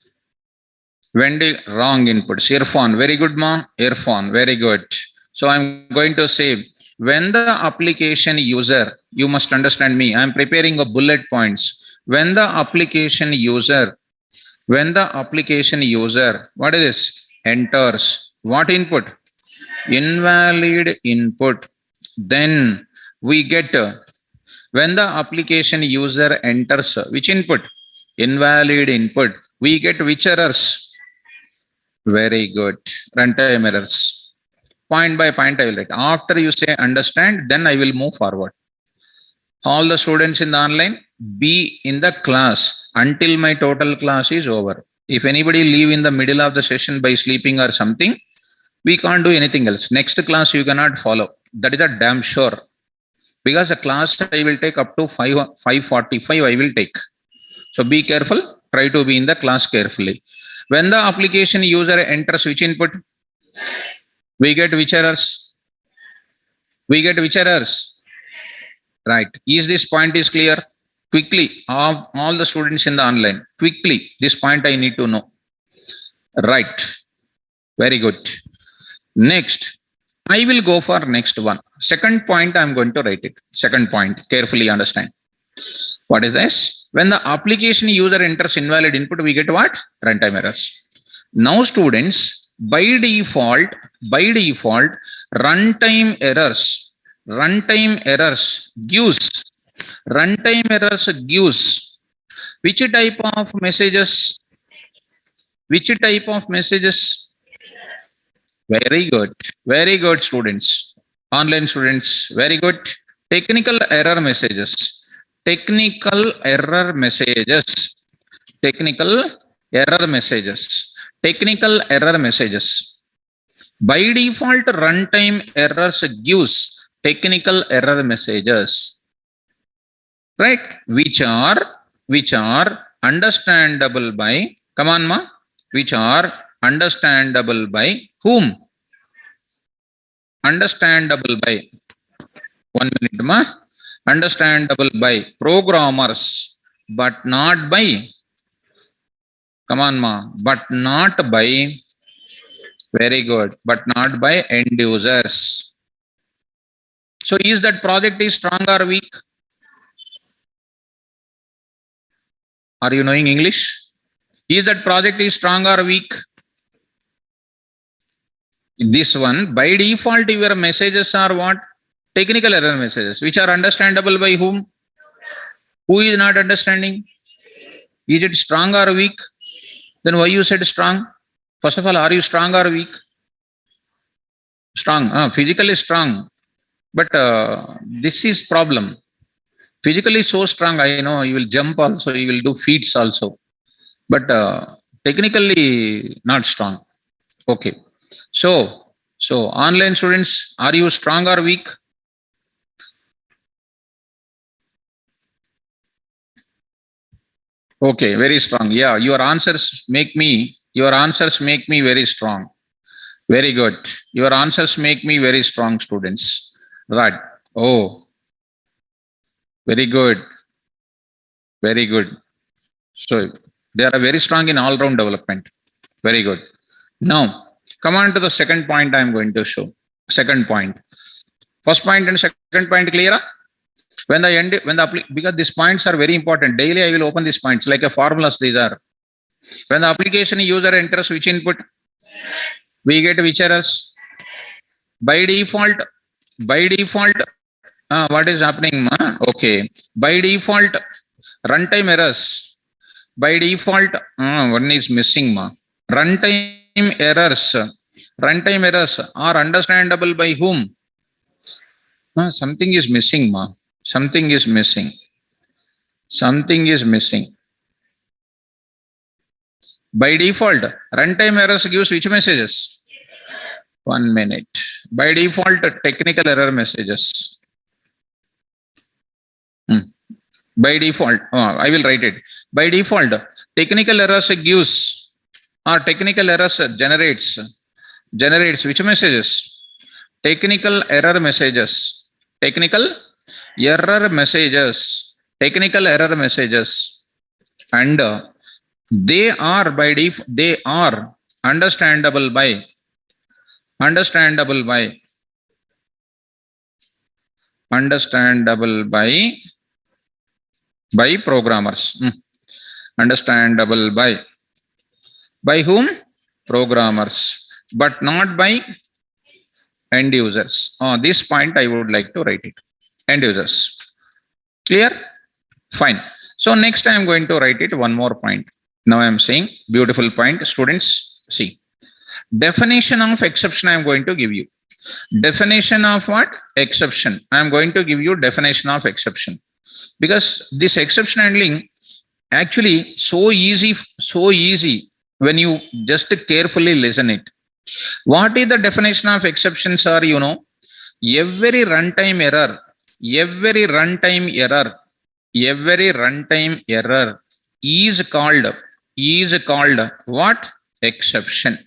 Wrong inputs. Irfan, very good, ma. Irfan, very good. So I'm going to say, when the application user, you must understand me, I'm preparing a bullet points. When the application user When the application user, what is this, enters what input, invalid input, then we get when the application user enters which input, invalid input, we get which errors? Very good, runtime errors. Point by point I will write. After you say understand, then I will move forward. All the students in the online, be in the class until my total class is over. If anybody leave in the middle of the session by sleeping or something, we can't do anything else. Next class you cannot follow. That is a damn sure. Because the class I will take up to 5:45 I will take. So be careful. Try to be in the class carefully. When the application user enters which input, we get which errors? We get which errors? Right. Is this point is clear? Quickly, all the students in the online, quickly, this point I need to know. Right. Very good. Next, I will go for next one. Second point, I'm going to write it. Second point, carefully understand. What is this? When the application user enters invalid input, we get what? Runtime errors. Now, students, by default, runtime errors gives which type of messages? Which type of messages? Very good, students, online students, very good. Technical error messages. By default, runtime errors gives technical error messages, right? Which are understandable by, come on ma, which are understandable by whom? Understandable by, 1 minute ma, understandable by programmers, but not by, come on ma, but not by, very good, but not by end users. So is that project is strong or weak? Are you knowing English? Is that project is strong or weak? This one, by default, your messages are what? Technical error messages, which are understandable by whom? Who is not understanding? Is it strong or weak? Then why you said strong? First of all, are you strong or weak? Strong, physically strong. But this is problem. Physically so strong, I know you will jump also, you will do feats also. But technically not strong. Okay. So online students, are you strong or weak? Okay, very strong. Yeah, your answers make me very strong. Very good. Your answers make me very strong, students. Right. Oh, very good. Very good. So they are very strong in all-round development. Very good. Now, come on to the second point I am going to show. Second point. First point and second point clear? Because these points are very important. Daily I will open these points like a formulas these are. When the application user enters which input, we get which errors? By default, what is happening ma? Okay. By default, runtime errors. By default, one is missing ma. Runtime errors are understandable by whom? Something is missing ma. Something is missing. By default, runtime errors gives which messages? 1 minute. By default, technical error messages. By default, I will write it. By default, technical errors gives, or technical errors generates which messages? Technical error messages. Technical error messages. And they are understandable by programmers. Understandable by By whom? Programmers, but not by end users. This point I would like to write it. End users. Clear? Fine. So next I am going to write it one more point. Now I am saying beautiful point. Students, see. Definition of exception I am going to give you. Definition of what? Exception. I am going to give you definition of exception. Because this exception handling actually so easy when you just carefully listen it. What is the definition of exceptions are, you know, every runtime error is called what? Exception.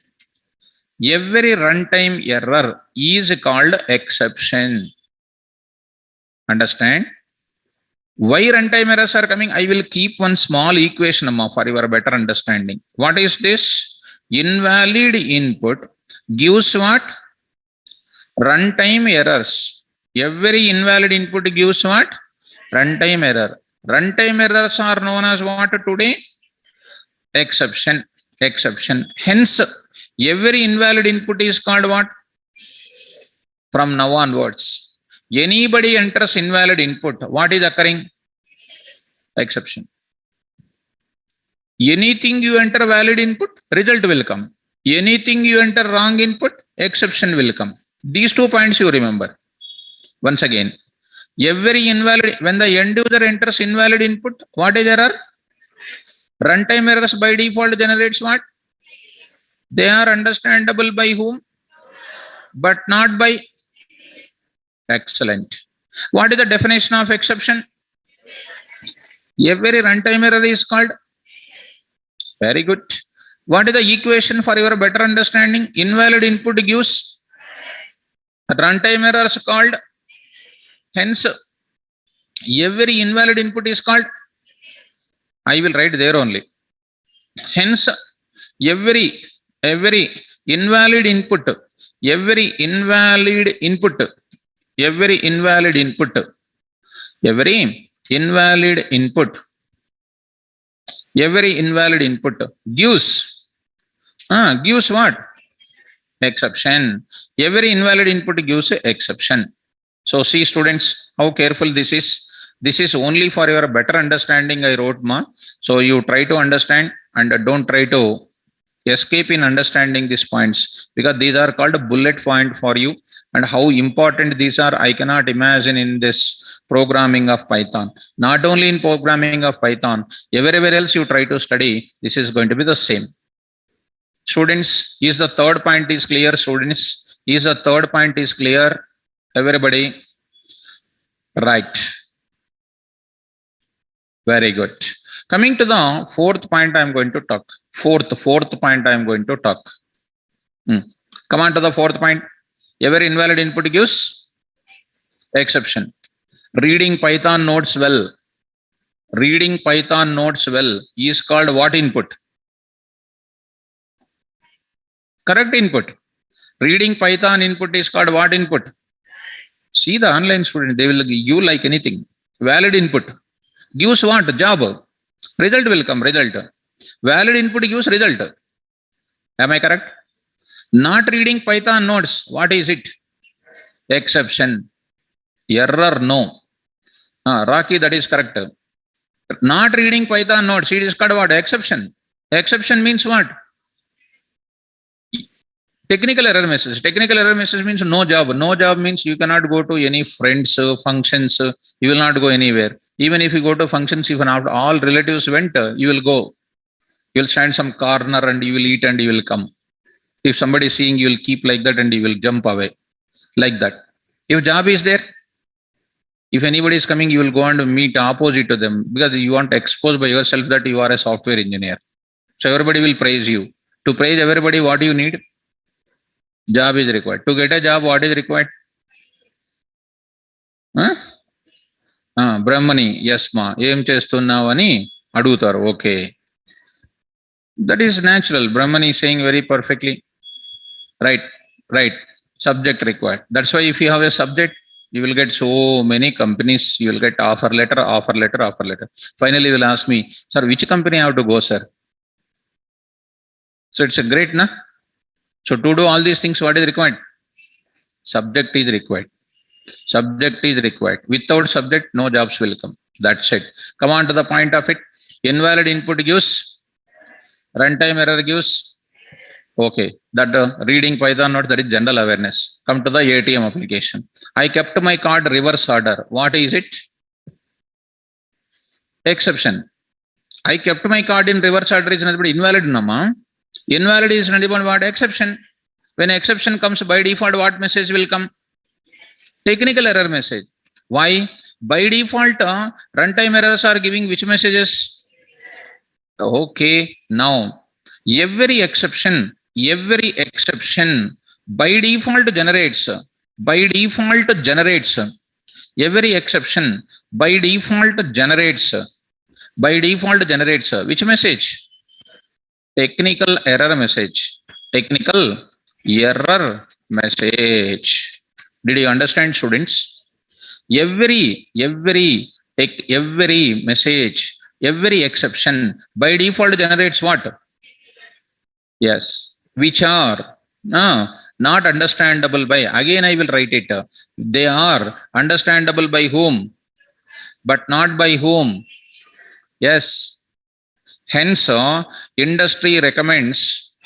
Every runtime error is called exception. Understand? Why runtime errors are coming? I will keep one small equation for your better understanding. What is this? Invalid input gives what? Runtime errors. Every invalid input gives what? Runtime error. Runtime errors are known as what today? Exception. Hence, every invalid input is called what? From now onwards, anybody enters invalid input, what is occurring? Exception. Anything you enter valid input, result will come. Anything you enter wrong input, exception will come. These 2 points you remember. Once again, every invalid, when the end user enters invalid input, what is error? Runtime errors by default generates what? They are understandable by whom? But not by. Excellent. What is the definition of exception? Every runtime error is called. Very good. What is the equation for your better understanding? Invalid input gives runtime errors called. Hence, every invalid input is called. I will write there only. Hence, every invalid input gives what? Exception. Every invalid input gives exception. So see students, how careful this is. This is only for your better understanding I wrote, ma. So you try to understand and don't try to escape in understanding these points, because these are called a bullet point for you. And how important these are, I cannot imagine in this programming of Python. Not only in programming of Python, everywhere else you try to study, this is going to be the same. Students, is the third point is clear? Students, is the third point is clear? Everybody? Right. Very good. Coming to the fourth point I am going to talk. Fourth point I am going to talk. Come on to the fourth point. Every invalid input gives exception. Reading Python notes well. Reading Python notes well is called what input? Correct input. Reading Python input is called what input? See the online student, they will give you like anything. Valid input gives what? Job. Result will come, result. Valid input gives result. Am I correct? Not reading Python notes, what is it? Exception. Error, no. Rocky, that is correct. Not reading Python notes, it is called what? Exception. Exception means what? Technical error message. Technical error message means no job. No job means you cannot go to any friends, functions. You will not go anywhere. Even if you go to functions, if not all relatives went, you will go. You will stand some corner and you will eat and you will come. If somebody is seeing, you will keep like that and you will jump away. Like that. If job is there, if anybody is coming, you will go and meet opposite to them, because you want to expose by yourself that you are a software engineer. So everybody will praise you. To praise everybody, what do you need? Job is required. To get a job, what is required? Brahmani, yes ma, em chestunnavani adutaru. Okay. That is natural. Brahmani is saying very perfectly. Right. Subject required. That's why if you have a subject, you will get so many companies. You will get offer letter. Finally, you will ask me, sir, which company I have to go, sir? So it's a great, na? So to do all these things, what is required? Subject is required. Subject is required. Without subject, no jobs will come. That's it. Come on to the point of it. Invalid input gives, runtime error gives. Okay, that reading Python note, that is general awareness. Come to the ATM application. I kept my card reverse order. What is it? Exception. I kept my card in reverse order is nothing but invalid, nama. Invalid is nothing but what? Exception. When exception comes by default, what message will come? Technical error message. Why? By default, runtime errors are giving which messages? Okay, now every exception by default generates every exception by default generates which message? Technical error message. Technical error message. Did you understand, students? Every message, every exception by default generates what? Yes, which are not understandable by, again I will write it. They are understandable by whom, but not by whom. Yes. Hence, industry recommends.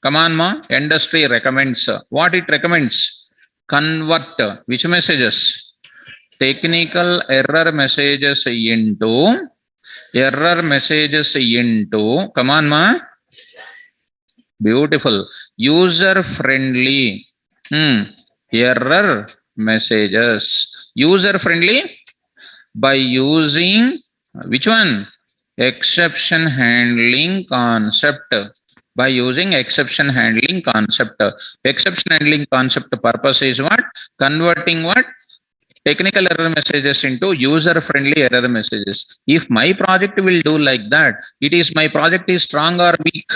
Come on, ma. Industry recommends. What it recommends? Convert which messages? Technical error messages into. Come on, ma. Beautiful. User friendly. Error messages. User friendly by using which one? Exception handling concept. By using exception handling concept. Exception handling concept purpose is what? Converting what? Technical error messages into user friendly error messages. If my project will do like that, it is my project is strong or weak?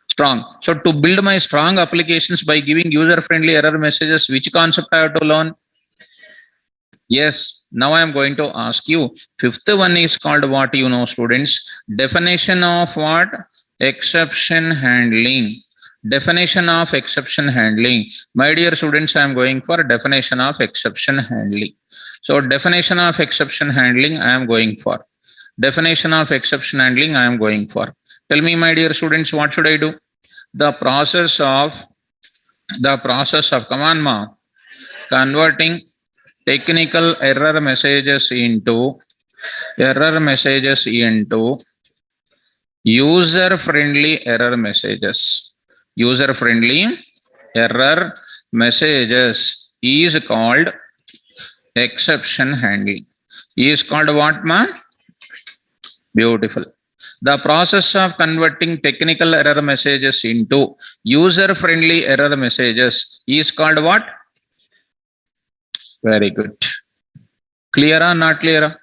Strong. So to build my strong applications by giving user friendly error messages, which concept I have to learn? Yes. Now I am going to ask you. Fifth one is called what, you know, students? Definition of what? Exception handling. Definition of exception handling. My dear students, I am going for definition of exception handling. So definition of exception handling I am going for. Definition of exception handling I am going for. Tell me, my dear students, what should I do? The process of, come on, ma, converting technical error messages into user friendly error messages. User friendly error messages is called exception handling. Is called what, ma? Beautiful. The process of converting technical error messages into user friendly error messages is called what? Very good. Clear or not clear?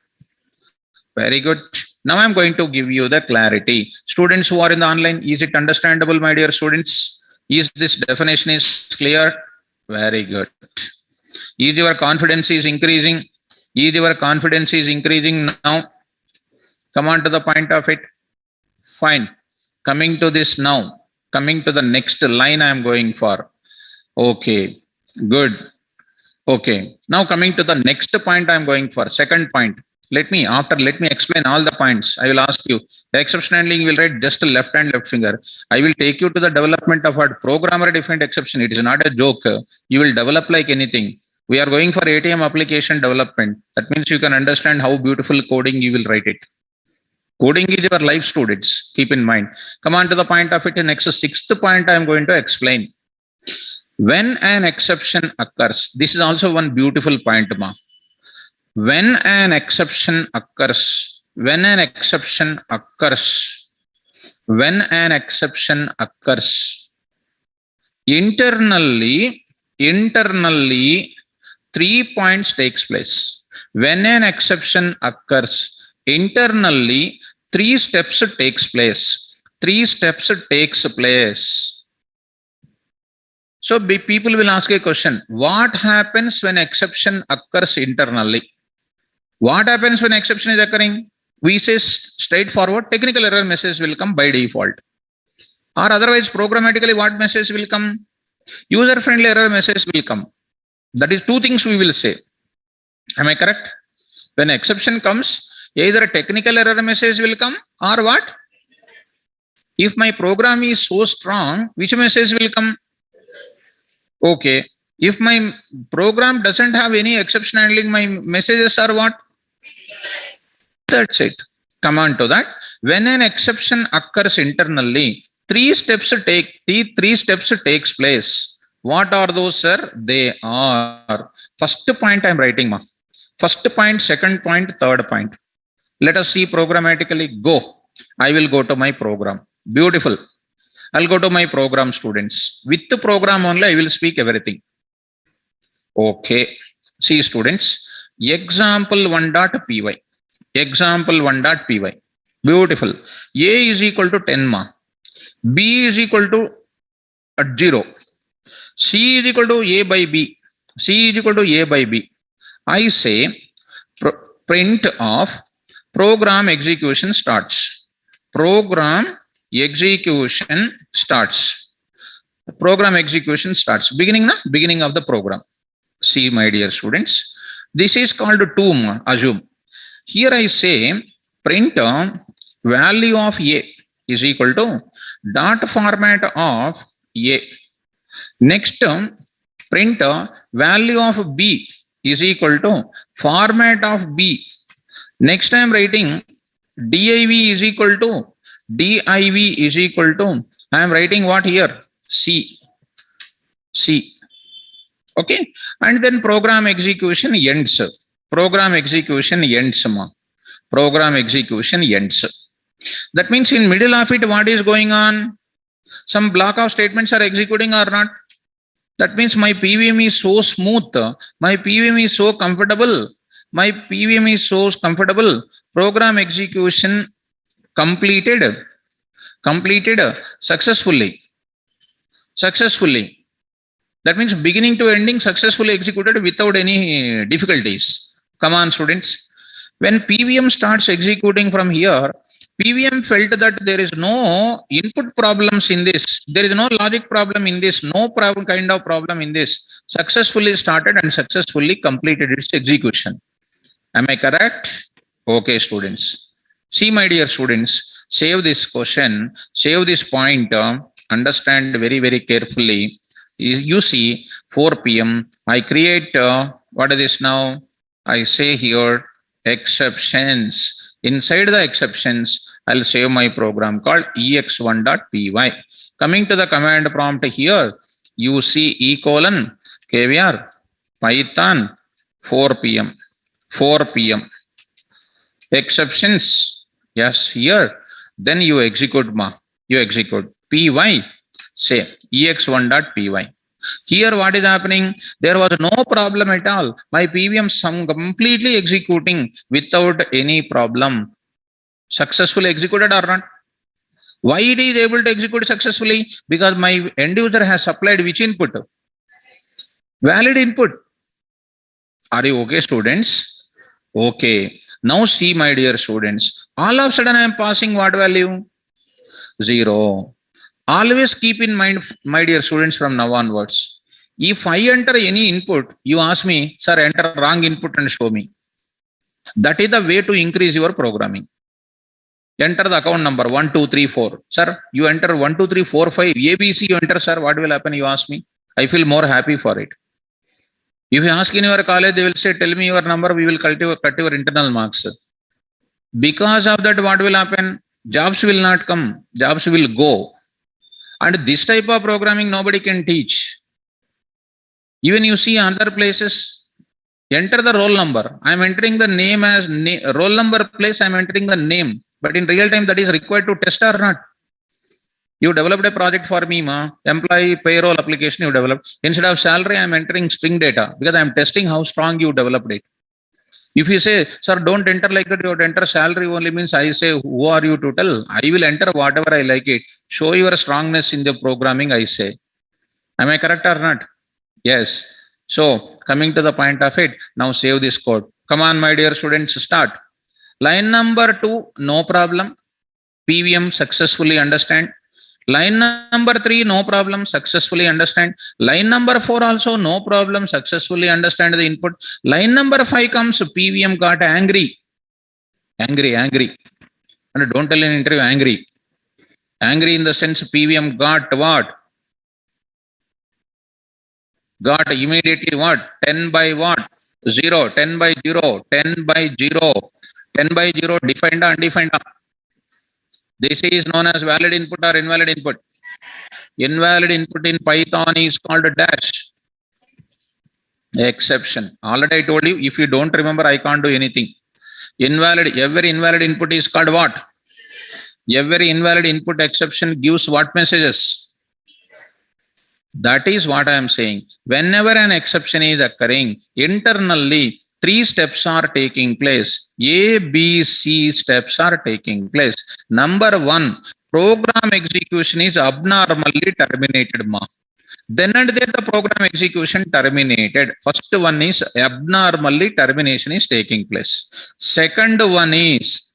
Very good. Now I'm going to give you the clarity. Students who are in the online, is it understandable, my dear students? Is this definition is clear? Very good. Is your confidence is increasing? Is your confidence is increasing now? Come on to the point of it. Fine. Coming to this now. Coming to the next line I am going for. Okay. Good. Okay. Now coming to the next point I am going for. Second point. Let me explain all the points. I will ask you. Exception handling, you will write just left hand, left finger. I will take you to the development of what? Programmer defined exception. It is not a joke. You will develop like anything. We are going for ATM application development. That means you can understand how beautiful coding you will write it. Coding is your life, students. Keep in mind. Come on to the point of it. The next sixth point I am going to explain. When an exception occurs, this is also one beautiful point, ma. When an exception occurs, internally 3 points takes place. When an exception occurs, internally 3 steps takes place. 3 steps takes place. So people will ask a question. What happens when exception occurs internally? What happens when exception is occurring? we say straightforward technical error message will come by default. Or otherwise programmatically what message will come? User friendly error message will come. That is two things we will say. Am I correct? When exception comes, either a technical error message will come or what? If my program is so strong, which message will come? Okay. If my program doesn't have any exception handling, my messages are what? That's it. Come on to that. When an exception occurs internally, three steps takes place. What are those, sir? They are, first point I'm writing, ma. First point, second point, third point. Let us see programmatically. Go. I will go to my program. Beautiful. I'll go to my program, students. With the program only, I will speak everything. Okay. See, students. Example1.py. Example1.py. Beautiful. A is equal to 10 ma. B is equal to 0. C is equal to A by B. C is equal to A by B. I say print of program execution starts. Program execution starts. Program execution starts. Beginning of the program. See, my dear students, this is called to assume. Here I say print value of A is equal to dot format of A. Next, print value of B is equal to format of B. Next, I am writing div is equal to div is equal to, I am writing what here? C. Okay. And then program execution ends. Program execution ends. Program execution ends. That means in middle of it, what is going on? Some block of statements are executing or not? That means my PVM is so smooth. My PVM is so comfortable. My PVM is so comfortable. Program execution completed successfully. That means beginning to ending successfully executed without any difficulties. Come on, students. When PVM starts executing from here, PVM felt that there is no input problems in this. There is no logic problem in this. No problem, kind of problem in this. Successfully started and successfully completed its execution. Am I correct? Okay, students. See, my dear students, save this question, save this point, understand very, very carefully. You see, 4 p.m. I create, what is this now? I say here, exceptions. Inside the exceptions, I'll save my program called ex1.py. Coming to the command prompt here, you see kvr python 4 p.m. 4 p.m. Exceptions. Yes, here. Then you execute you execute py, say ex1.py. Here what is happening? There was no problem at all. My PVM completely executing without any problem. Successfully executed or not? Why it is able to execute successfully? Because my end user has supplied which input? Valid input. Are you okay, students? Okay. Now see, my dear students, all of a sudden I am passing what value? 0. Always keep in mind, my dear students, from now onwards, if I enter any input, you ask me, sir, enter wrong input and show me. That is the way to increase your programming. Enter the account number 1, 2, 3, 4. Sir, you enter 1, 2, 3, 4, 5. ABC you enter, sir. What will happen? You ask me. I feel more happy for it. If you ask in your college, they will say, tell me your number. We will cut your internal marks. Because of that, what will happen? Jobs will not come. Jobs will go. And this type of programming, nobody can teach. Even you see other places, enter the roll number. I am entering the name as roll number place. I am entering the name. But in real time, that is required to test or not. You developed a project for me, employee payroll application you developed. Instead of salary, I am entering string data because I am testing how strong you developed it. If you say, sir, don't enter like that, you have to enter salary only, means I say, who are you to tell? I will enter whatever I like it. Show your strongness in the programming, I say. Am I correct or not? Yes. So coming to the point of it, now save this code. Come on, my dear students, start. Line number 2, no problem. PVM successfully understand. Line number 3, no problem, successfully understand. Line number 4 also no problem, successfully understand the input. Line number 5 comes, PVM got angry. And don't tell in interview angry. Angry in the sense PVM got what? Got immediately what? 10 by what? 0, 10 by 0, 10 by 0, 10 by 0, defined or undefined. This is known as valid input or invalid input. Invalid input in Python is called a dash. Exception. Already I told you, if you don't remember, I can't do anything. Invalid, every invalid input is called what? Every invalid input exception gives what messages? That is what I am saying. Whenever an exception is occurring, internally, 3 steps are taking place. A, B, C steps are taking place. Number 1, program execution is abnormally terminated. Then and there the program execution terminated. First one is abnormally termination is taking place. Second one is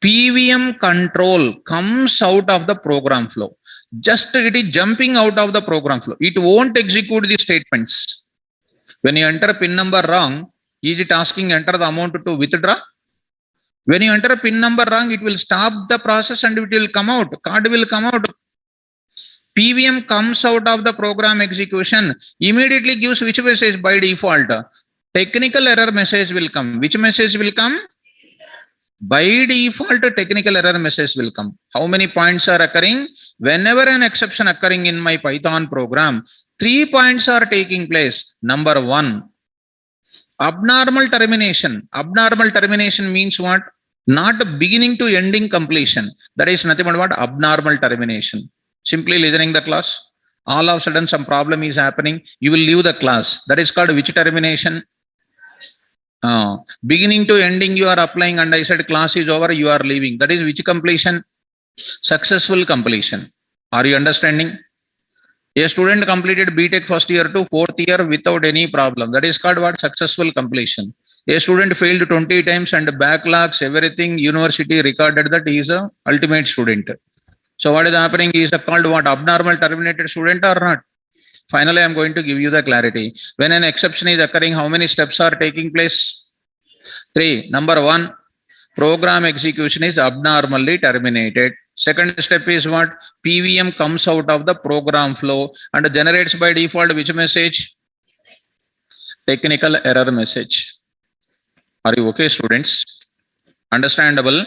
PVM control comes out of the program flow. Just it is jumping out of the program flow. It won't execute the statements. When you enter pin number wrong, is it asking enter the amount to withdraw? When you enter a pin number wrong, it will stop the process and it will come out. Card will come out. PVM comes out of the program execution, immediately gives which message by default? Technical error message will come. Which message will come? By default, technical error message will come. How many points are occurring? Whenever an exception occurring in my Python program, 3 points are taking place. Number 1, abnormal termination. Abnormal termination means what? Not beginning to ending completion. That is nothing but what? Abnormal termination. Simply listening the class. All of a sudden some problem is happening. You will leave the class. That is called which termination? Beginning to ending you are applying and I said class is over, you are leaving. That is which completion? Successful completion. Are you understanding? A student completed BTech first year to 4th year without any problem. That is called what? Successful completion. A student failed 20 times and backlogs, everything, university recorded that he is a ultimate student. So what is happening is called what? Abnormal terminated student or not? Finally, I am going to give you the clarity. When an exception is occurring, how many steps are taking place? 3. Number 1, program execution is abnormally terminated. Second step is what? PVM comes out of the program flow and generates by default which message? Technical error message. Are you okay, students? Understandable?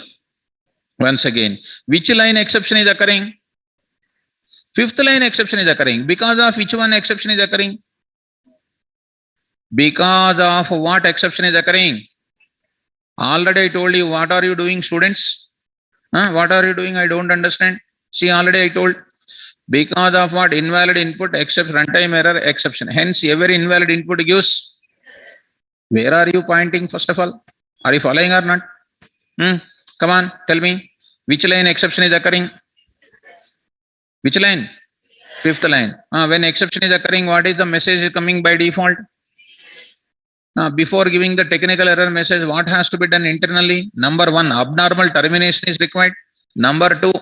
Once again, which line exception is occurring? 5th line exception is occurring. Because of which one exception is occurring? Because of what exception is occurring? Already I told you. What are you doing, students? What are you doing? I don't understand. See, already I told. Because of what? Invalid input except runtime error exception. Hence, every invalid input gives. Where are you pointing first of all? Are you following or not? Come on, tell me. Which line exception is occurring? Which line? 5th line. When exception is occurring, what is the message coming by default? Before giving the technical error message, what has to be done internally? Number 1, abnormal termination is required. Number 2,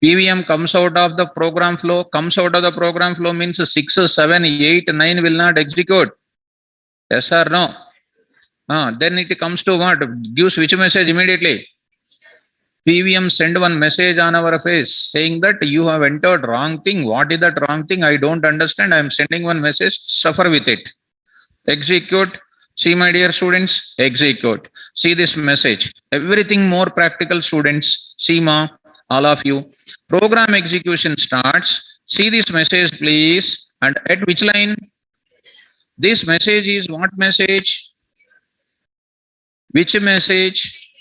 PVM comes out of the program flow. Comes out of the program flow means 6, 7, 8, 9 will not execute. Yes or no? Then it comes to what? Gives which message immediately? PVM send one message on our face saying that you have entered wrong thing. What is that wrong thing? I don't understand. I am sending one message. Suffer with it. Execute. See, my dear students, execute. See this message. Everything more practical, students. See, all of you. Program execution starts. See this message, please. And at which line? This message is what message? Which message?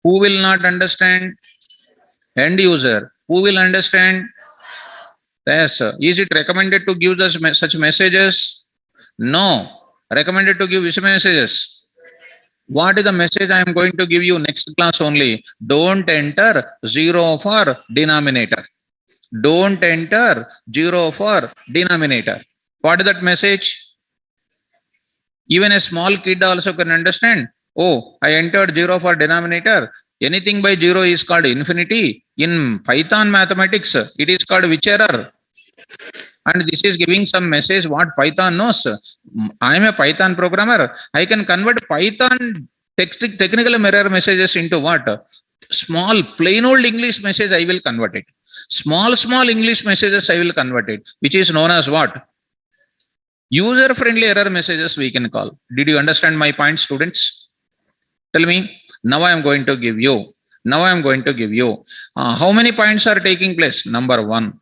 Who will not understand? End user. Who will understand? Yes. Is it recommended to give us such messages? No. Recommended to give which messages? What is the message I am going to give you next class only? Don't enter 0 for denominator. Don't enter 0 for denominator. What is that message? Even a small kid also can understand. Oh, I entered 0 for denominator. Anything by 0 is called infinity. In Python mathematics, it is called which error? And this is giving some message what Python knows. I am a Python programmer. I can convert Python technical error messages into what? Small plain old English message I will convert it. Small English messages I will convert it, which is known as what? User friendly error messages we can call. Did you understand my point, students? Tell me. Now I am going to give you. How many points are taking place? Number 1.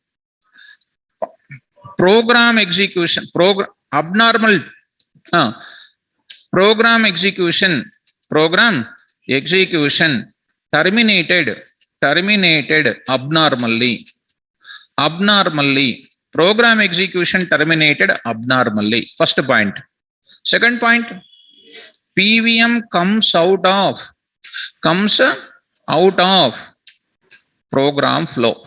Program execution. Abnormal. Program execution terminated abnormally. Program execution terminated abnormally. First point. Second point, PVM comes out of program flow.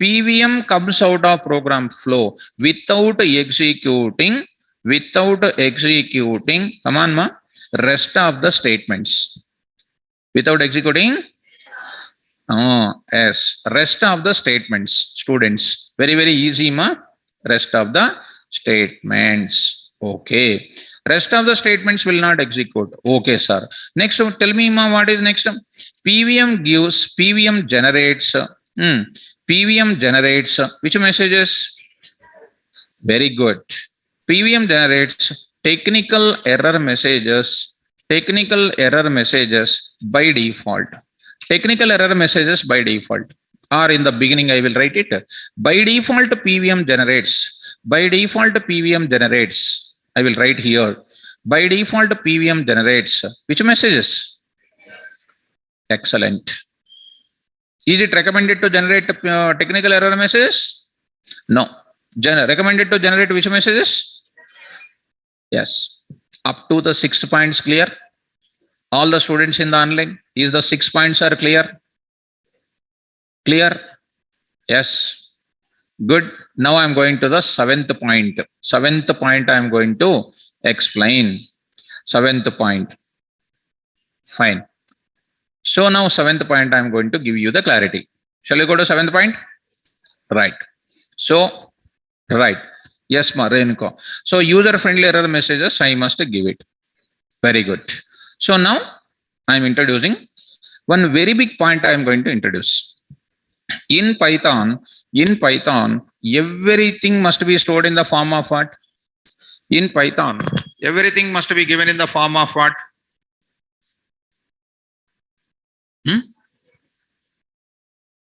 PVM comes out of program flow without executing, come on ma, rest of the statements. Without executing, yes, rest of the statements, students. Very, very easy ma, rest of the statements. Okay. Rest of the statements will not execute. Okay, sir. Next, tell me ma, what is next? PVM generates which messages? Very good. PVM generates technical error messages by default. Technical error messages by default. Or in the beginning, I will write it. By default, PVM generates. I will write here. By default, PVM generates which messages? Excellent. Is it recommended to generate technical error messages? No. Recommended to generate which messages? Yes. Up to the 6 points clear? All the students in the online, is the 6 points are clear? Clear? Yes. Good. Now I am going to the 7th point. 7th point I am going to explain. 7th point. Fine. So now 7th point I am going to give you the clarity. Shall we go to 7th point? Right. So, right. Yes, ma, Renko. So user-friendly error messages I must give it. Very good. So now I am introducing one very big point I am going to introduce. In Python, everything must be stored in the form of what? In Python, everything must be given in the form of what?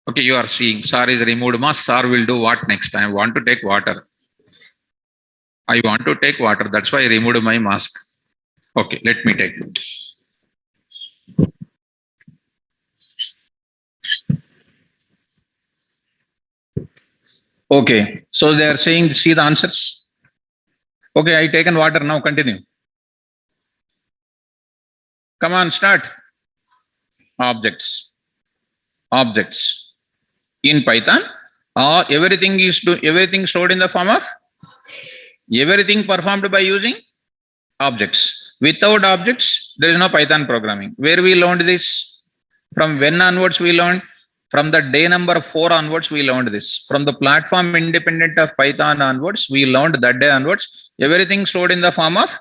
Okay, you are seeing, sir is removed mask. Sir will do what next time? I want to take water. That's why I removed my mask. Okay, let me take it. Okay, so they are saying, see the answers. Okay, I taken water now. Continue. Come on, start. Objects. In Python, everything stored in the form of everything performed by using objects. Without objects, there is no Python programming. Where we learned this? From when onwards we learned? From the day number 4 onwards, we learned this. From the platform independent of Python onwards, we learned that day onwards, everything stored in the form of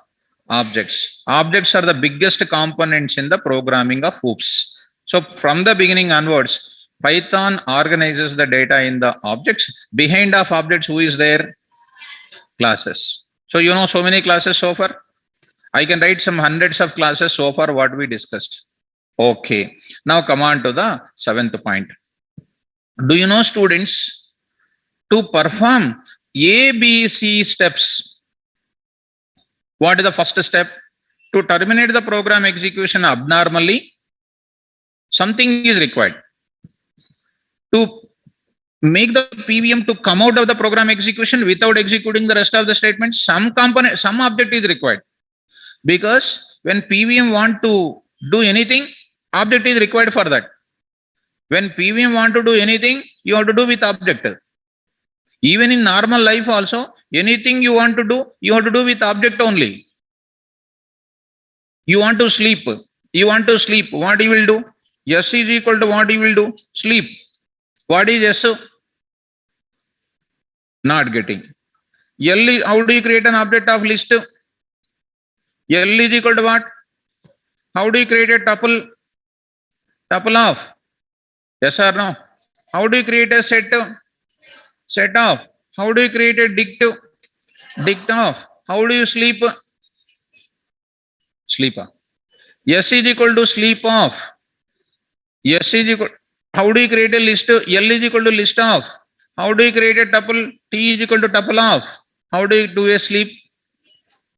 objects. Objects are the biggest components in the programming of hoops. So from the beginning onwards, Python organizes the data in the objects. Behind of objects, who is there? Classes. So you know so many classes so far. I can write some hundreds of classes so far what we discussed. Okay. Now come on to the 7th point. Do you know, students, to perform ABC steps, what is the first step? To terminate the program execution abnormally, something is required. To make the PVM to come out of the program execution without executing the rest of the statements, some object is required. Because when PVM want to do anything, object is required for that. When PVM want to do anything, you have to do with object. Even in normal life also, Anything you want to do, you have to do with object only. You want to sleep. You want to sleep. What you will do? S is equal to what you will do? Sleep. What is S? Not getting. L is, how do you create an object of list? L is equal to what? How do you create a tuple? Tuple of? Yes or no? How do you create a set? Set of? How do you create a dict? Dict of? How do you sleep? Sleep of. S is equal to sleep of. S is equal. How do you create a list? L is equal to list of. How do you create a tuple? T is equal to tuple of. How do you do a sleep?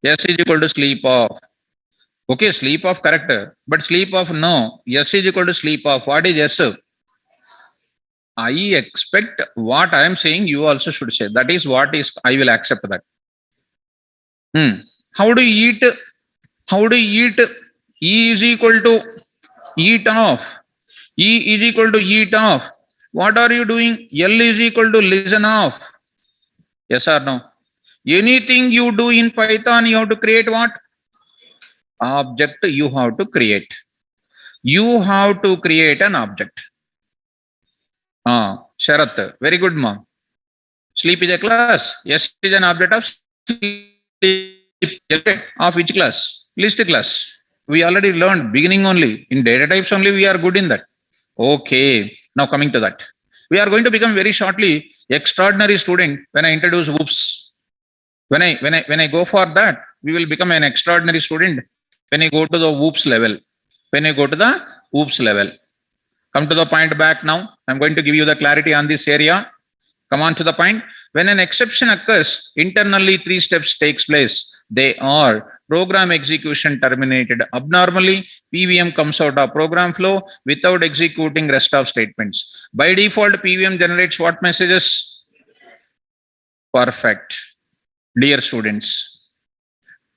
S is equal to sleep of. Okay, sleep of correct, but sleep of no. S is equal to sleep of. What is S? I expect what I am saying, you also should say. That is what is, I will accept that. How do you eat? How do you eat? E is equal to eat off. E is equal to eat off. What are you doing? L is equal to listen off. Yes or no? Anything you do in Python, you have to create what? Object you have to create. You have to create an object. Sharath, very good, ma'am. Sleep is a class. Yes, is an object of sleep. Of which class? List class. We already learned beginning only. In data types only, we are good in that. Okay. Now coming to that. We are going to become very shortly extraordinary student when I introduce OOPS. When I go for that, we will become an extraordinary student when I go to the OOPS level. When I go to the OOPS level. Come to the point back now. I'm going to give you the clarity on this area. Come on to the point. When an exception occurs, internally 3 steps takes place. They are program execution terminated abnormally. PVM comes out of program flow without executing rest of statements. By default, PVM generates what messages? Perfect. Dear students,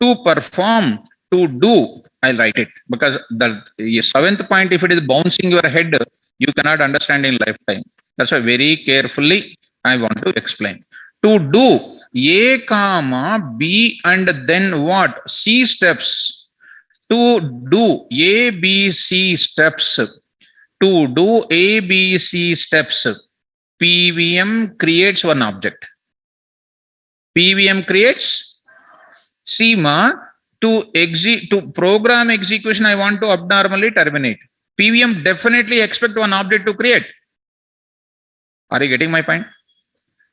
to perform, to do, I'll write it because the 7th point, if it is bouncing your head, you cannot understand in lifetime. That's why very carefully I want to explain. To do A, comma, B, and then what? C steps. To do A, B, C steps. To do A, B, C steps, PVM creates one object. PVM creates CMA. To program execution, I want to abnormally terminate. PVM definitely expect one object to create. Are you getting my point?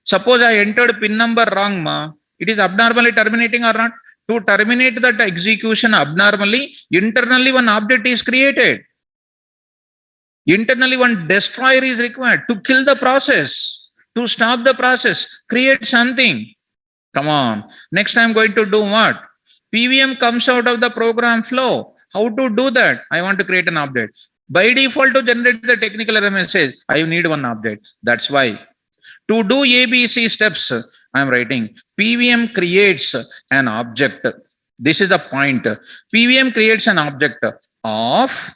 Suppose I entered pin number wrong, ma. It is abnormally terminating or not? To terminate that execution abnormally, internally one object is created. Internally one destroyer is required to kill the process, to stop the process, create something. Come on. Next I'm going to do what? PVM comes out of the program flow. How to do that? I want to create an object. By default, to generate the technical error message, I need one object. That's why. To do ABC steps, I am writing PVM creates an object. This is the point. PVM creates an object of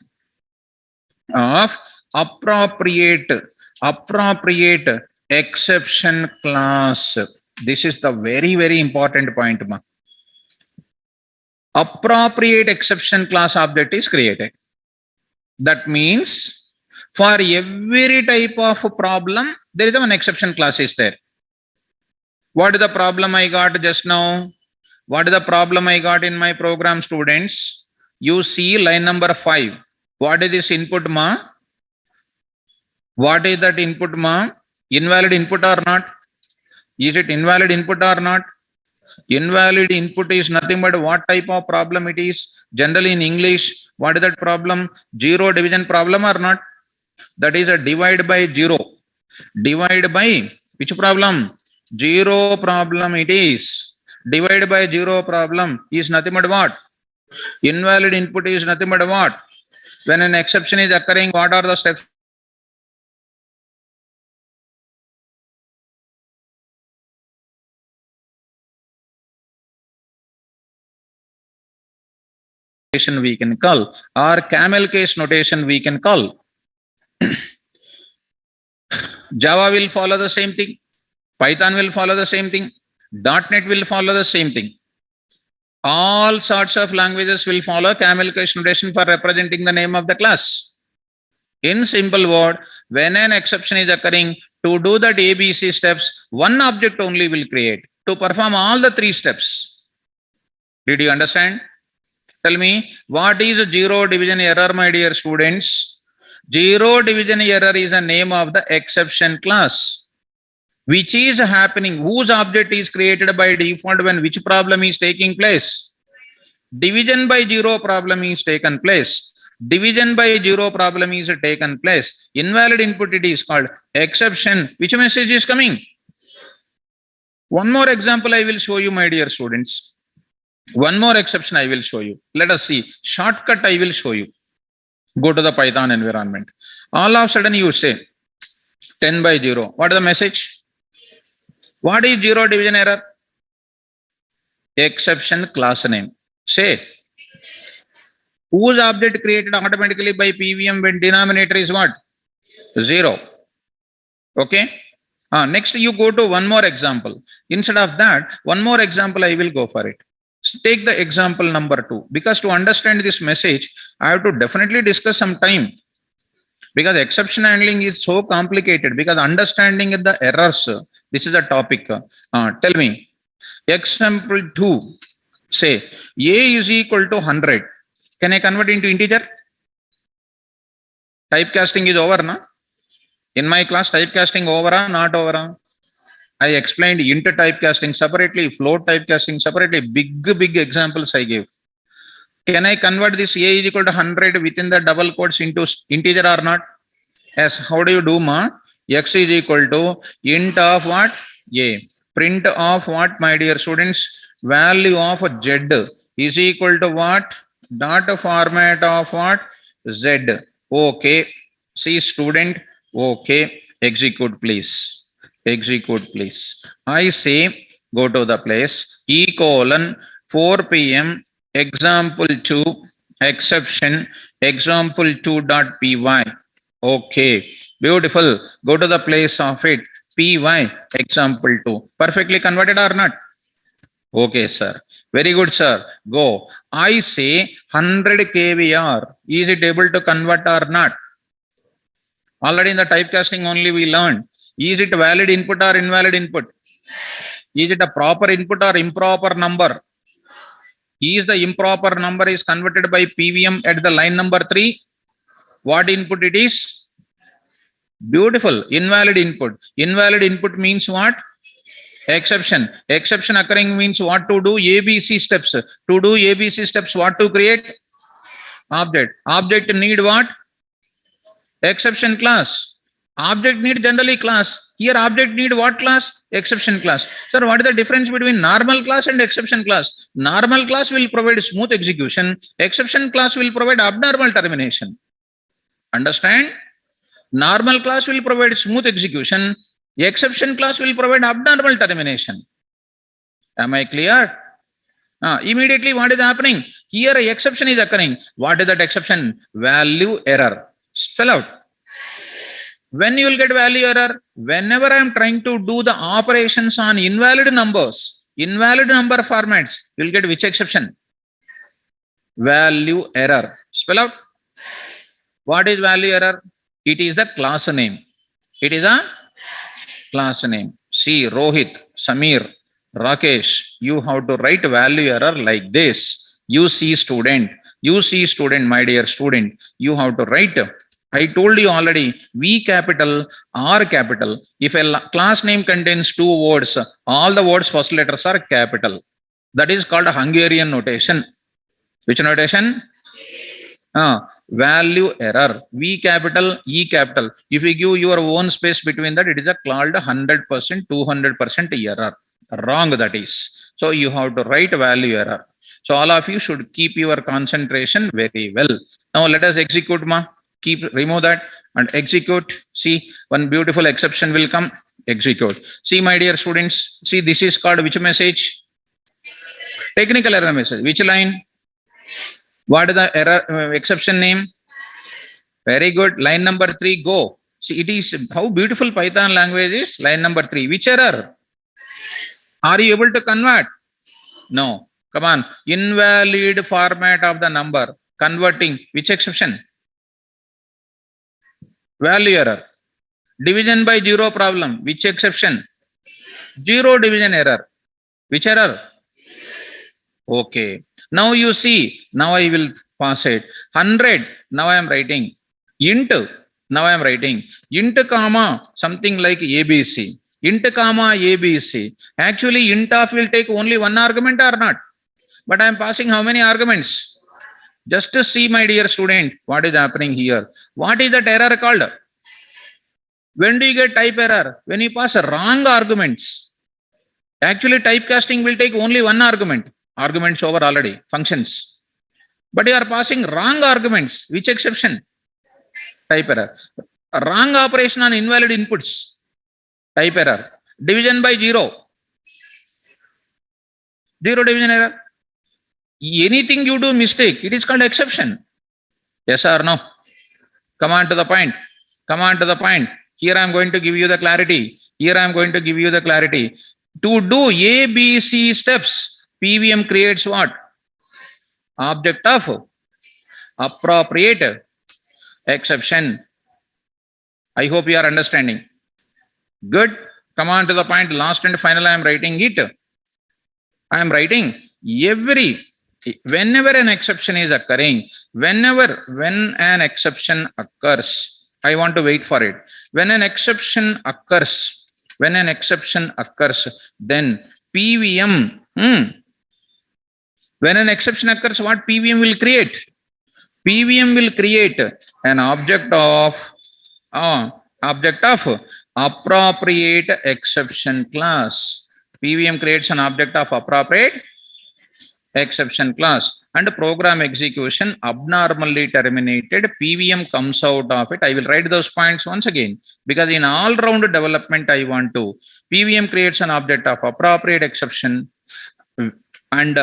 appropriate exception class. This is the very, very important point, ma. Appropriate exception class object is created. That means for every type of problem, there is one exception class is there. What is the problem I got just now? What is the problem I got in my program, students? You see line number 5. What is this input, ma? What is that input, ma? Invalid input or not? Is it invalid input or not? Invalid input is nothing but what type of problem it is. Generally in English, what is that problem? Zero division problem or not? That is a divide by 0. Divide by which problem? 0 problem it is. Divide by 0 problem is nothing but what? Invalid input is nothing but what? When an exception is occurring, what are the steps? We can call, or camel case notation we can call. Java will follow the same thing. Python will follow the same thing. .NET will follow the same thing. All sorts of languages will follow camel case notation for representing the name of the class. In simple word, when an exception is occurring, to do that ABC steps, one object only will create to perform all the 3 steps. Did you understand? Tell me, what is zero division error, my dear students? Zero division error is the name of the exception class, which is happening, whose object is created by default when which problem is taking place. Division by zero problem is taken place. Division by zero problem is taken place. Invalid input, it is called exception. Which message is coming? One more example I will show you, my dear students. One more exception I will show you. Let us see. Shortcut I will show you. Go to the Python environment. All of a sudden you say 10 by 0. What is the message? What is zero division error? Exception class name. Say, whose object created automatically by PVM when denominator is what? 0. Okay. Next you go to one more example. Instead of that, one more example I will go for it. So take the example number 2. Because to understand this message, I have to definitely discuss some time. Because exception handling is so complicated. Because understanding the errors, this is a topic. Tell me, example 2, say A is equal to 100. Can I convert into integer? Typecasting is over, na? In my class, typecasting over or not over? I explained int typecasting separately, float typecasting separately, big examples I gave. Can I convert this A is equal to 100 within the double quotes into integer or not? Yes. How do you do, ma? X is equal to int of what? A. Print of what, my dear students? Value of Z is equal to what? Dot format of what? Z. Okay. See, student. Okay. Execute, please. Execute, please. I say, go to the place, E:4 PM, example 2, exception, example2.py. Okay. Beautiful. Go to the place of it. Py, example 2. Perfectly converted or not? Okay, sir. Very good, sir. Go. I say 100 kVr. Is it able to convert or not? Already in the typecasting only we learned. Is it valid input or invalid input? Is it a proper input or improper number? Is the improper number is converted by PVM at the line number 3? What input it is? Beautiful. Invalid input. Invalid input means what? Exception. Exception occurring means what to do? ABC steps. To do ABC steps, what to create? Object. Object need what? Exception class. Object need generally class. Here object need what class? Exception class. Sir, what is the difference between normal class and exception class? Normal class will provide smooth execution. Exception class will provide abnormal termination. Understand? Normal class will provide smooth execution. Exception class will provide abnormal termination. Am I clear? Immediately what is happening? Here a exception is occurring. What is that exception? Value error. Spell out. When you will get value error? Whenever I am trying to do the operations on invalid numbers, invalid number formats, you will get which exception? Value error. Spell out. What is value error? It is the class name. It is a class name. See, Rohit, Samir, Rakesh, you have to write value error like this. You see student, my dear student, you have to write. I told you already, V capital, R capital. If a class name contains 2 words, all the words first letters are capital. That is called a Hungarian notation. Which notation? Value error. V capital, E capital. If you give your own space between that, it is called 100%, 200% error. Wrong that is. So you have to write value error. So all of you should keep your concentration very well. Now let us execute, ma. Remove that and execute. See, one beautiful exception will come. Execute. See, my dear students, see, this is called which message? Technical error message. Which line? What is the error exception name? Very good. Line number 3, go. See, it is how beautiful Python language is. Line number 3. Which error? Are you able to convert? No. Come on. Invalid format of the number. Converting. Which exception? Value error. Division by zero problem. Which exception? Zero division error. Which error? Okay. Now you see. Now I will pass it. 100. Now I am writing. Int. Now I am writing. Int comma something like ABC. Int comma ABC. Actually, int of will take only one argument or not? But I am passing how many arguments? Just to see, my dear student, what is happening here. What is that error called? When do you get type error? When you pass wrong arguments. Actually, typecasting will take only one argument. Arguments over already, functions. But you are passing wrong arguments. Which exception? Type error. Wrong operation on invalid inputs. Type error. Division by zero. Zero division error. Anything you do mistake, it is called exception. Yes or no? Come on to the point. Come on to the point. Here I am going to give you the clarity. Here I am going to give you the clarity. To do A, B, C steps, PVM creates what? Object of appropriate exception. I hope you are understanding. Good. Come on to the point. Last and final, I am writing it. I am writing whenever an exception is occurring, when an exception occurs, I want to wait for it. When an exception occurs, then PVM, when an exception occurs, what PVM will create? PVM will create an object of appropriate exception class. PVM creates an object of appropriate exception class, and program execution abnormally terminated. PVM comes out of it. I will write those points once again, because in all round development I want to. PVM creates an object of appropriate exception, and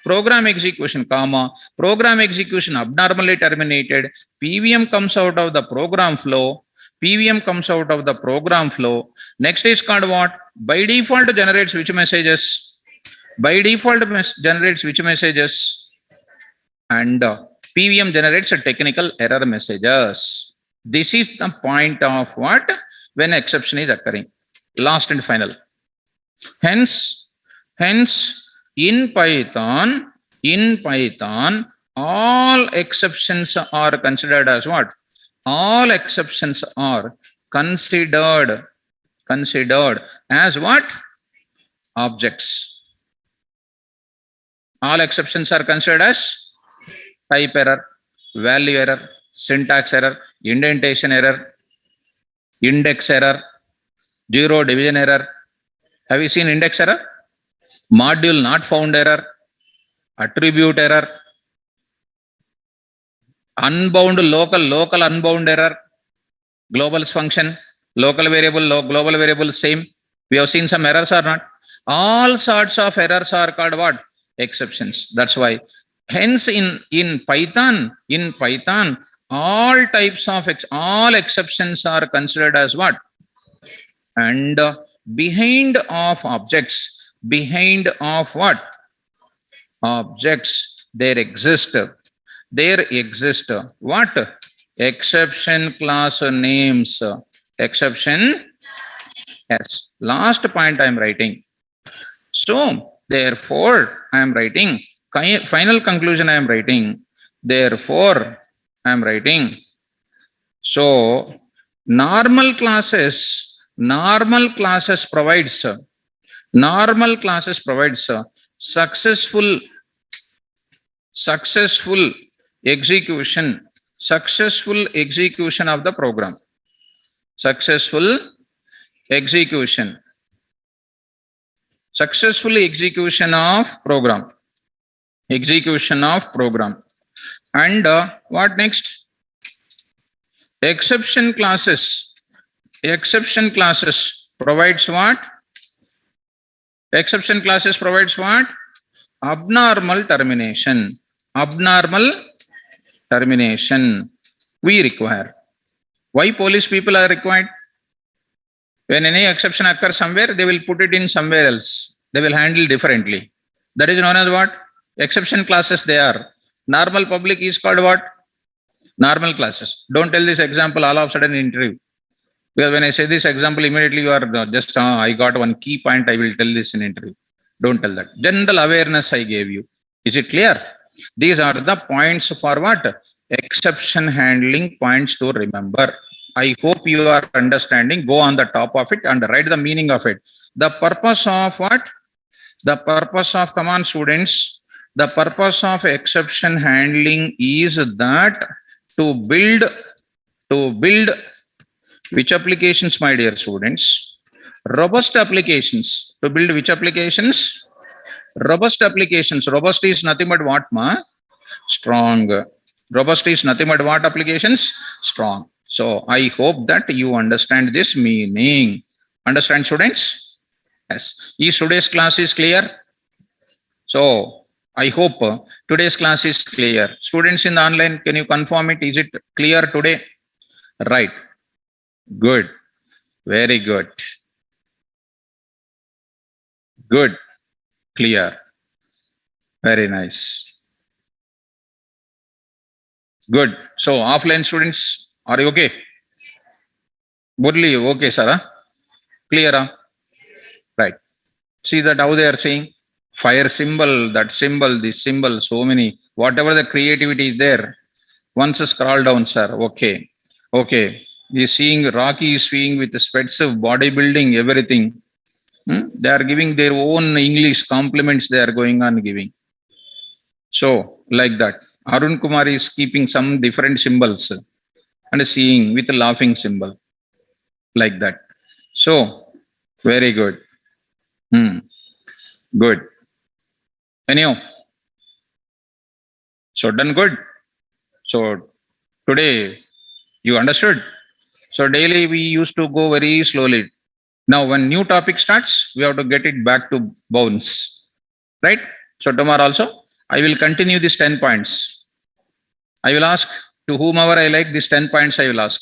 program execution comma program execution abnormally terminated. PVM comes out of the program flow. PVM comes out of the program flow. Next is called what? By default generates which messages? By default generates which messages? And PVM generates a technical error messages. This is the point of what? When exception is occurring. Last and final. Hence, in Python, all exceptions are considered as what? All exceptions are considered as what? Objects. All exceptions are considered as type error, value error, syntax error, indentation error, index error, zero division error. Have you seen index error? Module not found error, attribute error, unbound local unbound error, globals function, local variable, global variable same. We have seen some errors or not? All sorts of errors are called what? Exceptions. That's why. Hence, in Python, all types of all exceptions are considered as what? And behind of objects, behind of what? Objects, there exist what? Exception class names. Exception. Yes. Last point I am writing. So therefore, I am writing final conclusion. I am writing. Therefore, I am writing. So normal classes provides successful execution of the program. Successful execution of program. And what next? Exception classes provides what? Exception classes provides what? Abnormal termination we require. Why police people are required? When any exception occurs somewhere, they will put it in somewhere else. They will handle differently. That is known as what? Exception classes they are. Normal public is called what? Normal classes. Don't tell this example all of a sudden in interview. Because when I say this example, immediately you are just, I got one key point, I will tell this in interview. Don't tell that. General awareness I gave you. Is it clear? These are the points for what? Exception handling points to remember. I hope you are understanding. Go on the top of it and write the meaning of it. The purpose of what? The purpose of, come on students, the purpose of exception handling is that to build which applications, my dear students? Robust applications. To build which applications? Robust applications. Robust is nothing but what, ma? Strong. Robust is nothing but what applications? Strong. So I hope that you understand this meaning. Understand, students? Yes. Is today's class is clear? So I hope today's class is clear. Students in the online, can you confirm it? Is it clear today? Right. Good. Very good. Good. Clear. Very nice. Good. So offline students, are you okay? Murli, okay, sir? Huh? Clear? Huh? Right. See that how they are saying? Fire symbol, that symbol, this symbol, so many. Whatever the creativity is there. Once scroll down, sir. Okay. Okay. He's seeing Rocky is seeing with the specs of bodybuilding, everything. They are giving their own English compliments they are going on giving. So, like that. Arun Kumar is keeping some different symbols and seeing with a laughing symbol. Like that. So, very good. Good. Anyhow. So, done good. So, today you understood. So daily we used to go very slowly. Now when new topic starts, we have to get it back to bounds, right? So tomorrow also, I will continue these 10 points. I will ask to whomever I like these 10 points, I will ask.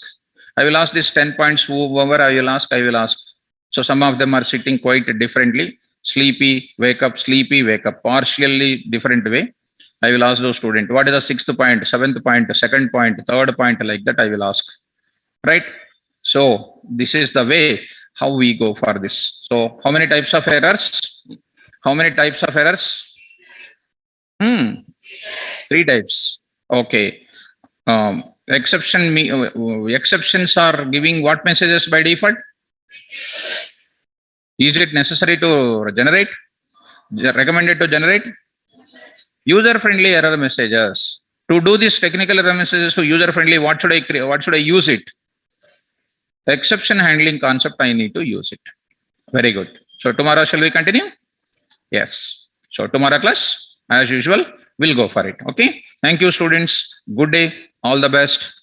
I will ask these 10 points, whoever I will ask, I will ask. So some of them are sitting quite differently. Sleepy, wake up, partially different way. I will ask those students, what is the 6th point, 7th point, 2nd point, 3rd point, like that I will ask. Right? So this is the way how we go for this. So how many types of errors? How many types of errors? 3 types. Okay. Exceptions are giving what messages by default? Is it necessary to generate? Recommended to generate? User-friendly error messages. To do this technical error messages to user-friendly, what should I create? What should I use it? Exception handling concept, I need to use it. Very good. So tomorrow shall we continue? Yes. So tomorrow class, as usual, we'll go for it. Okay. Thank you, students. Good day. All the best.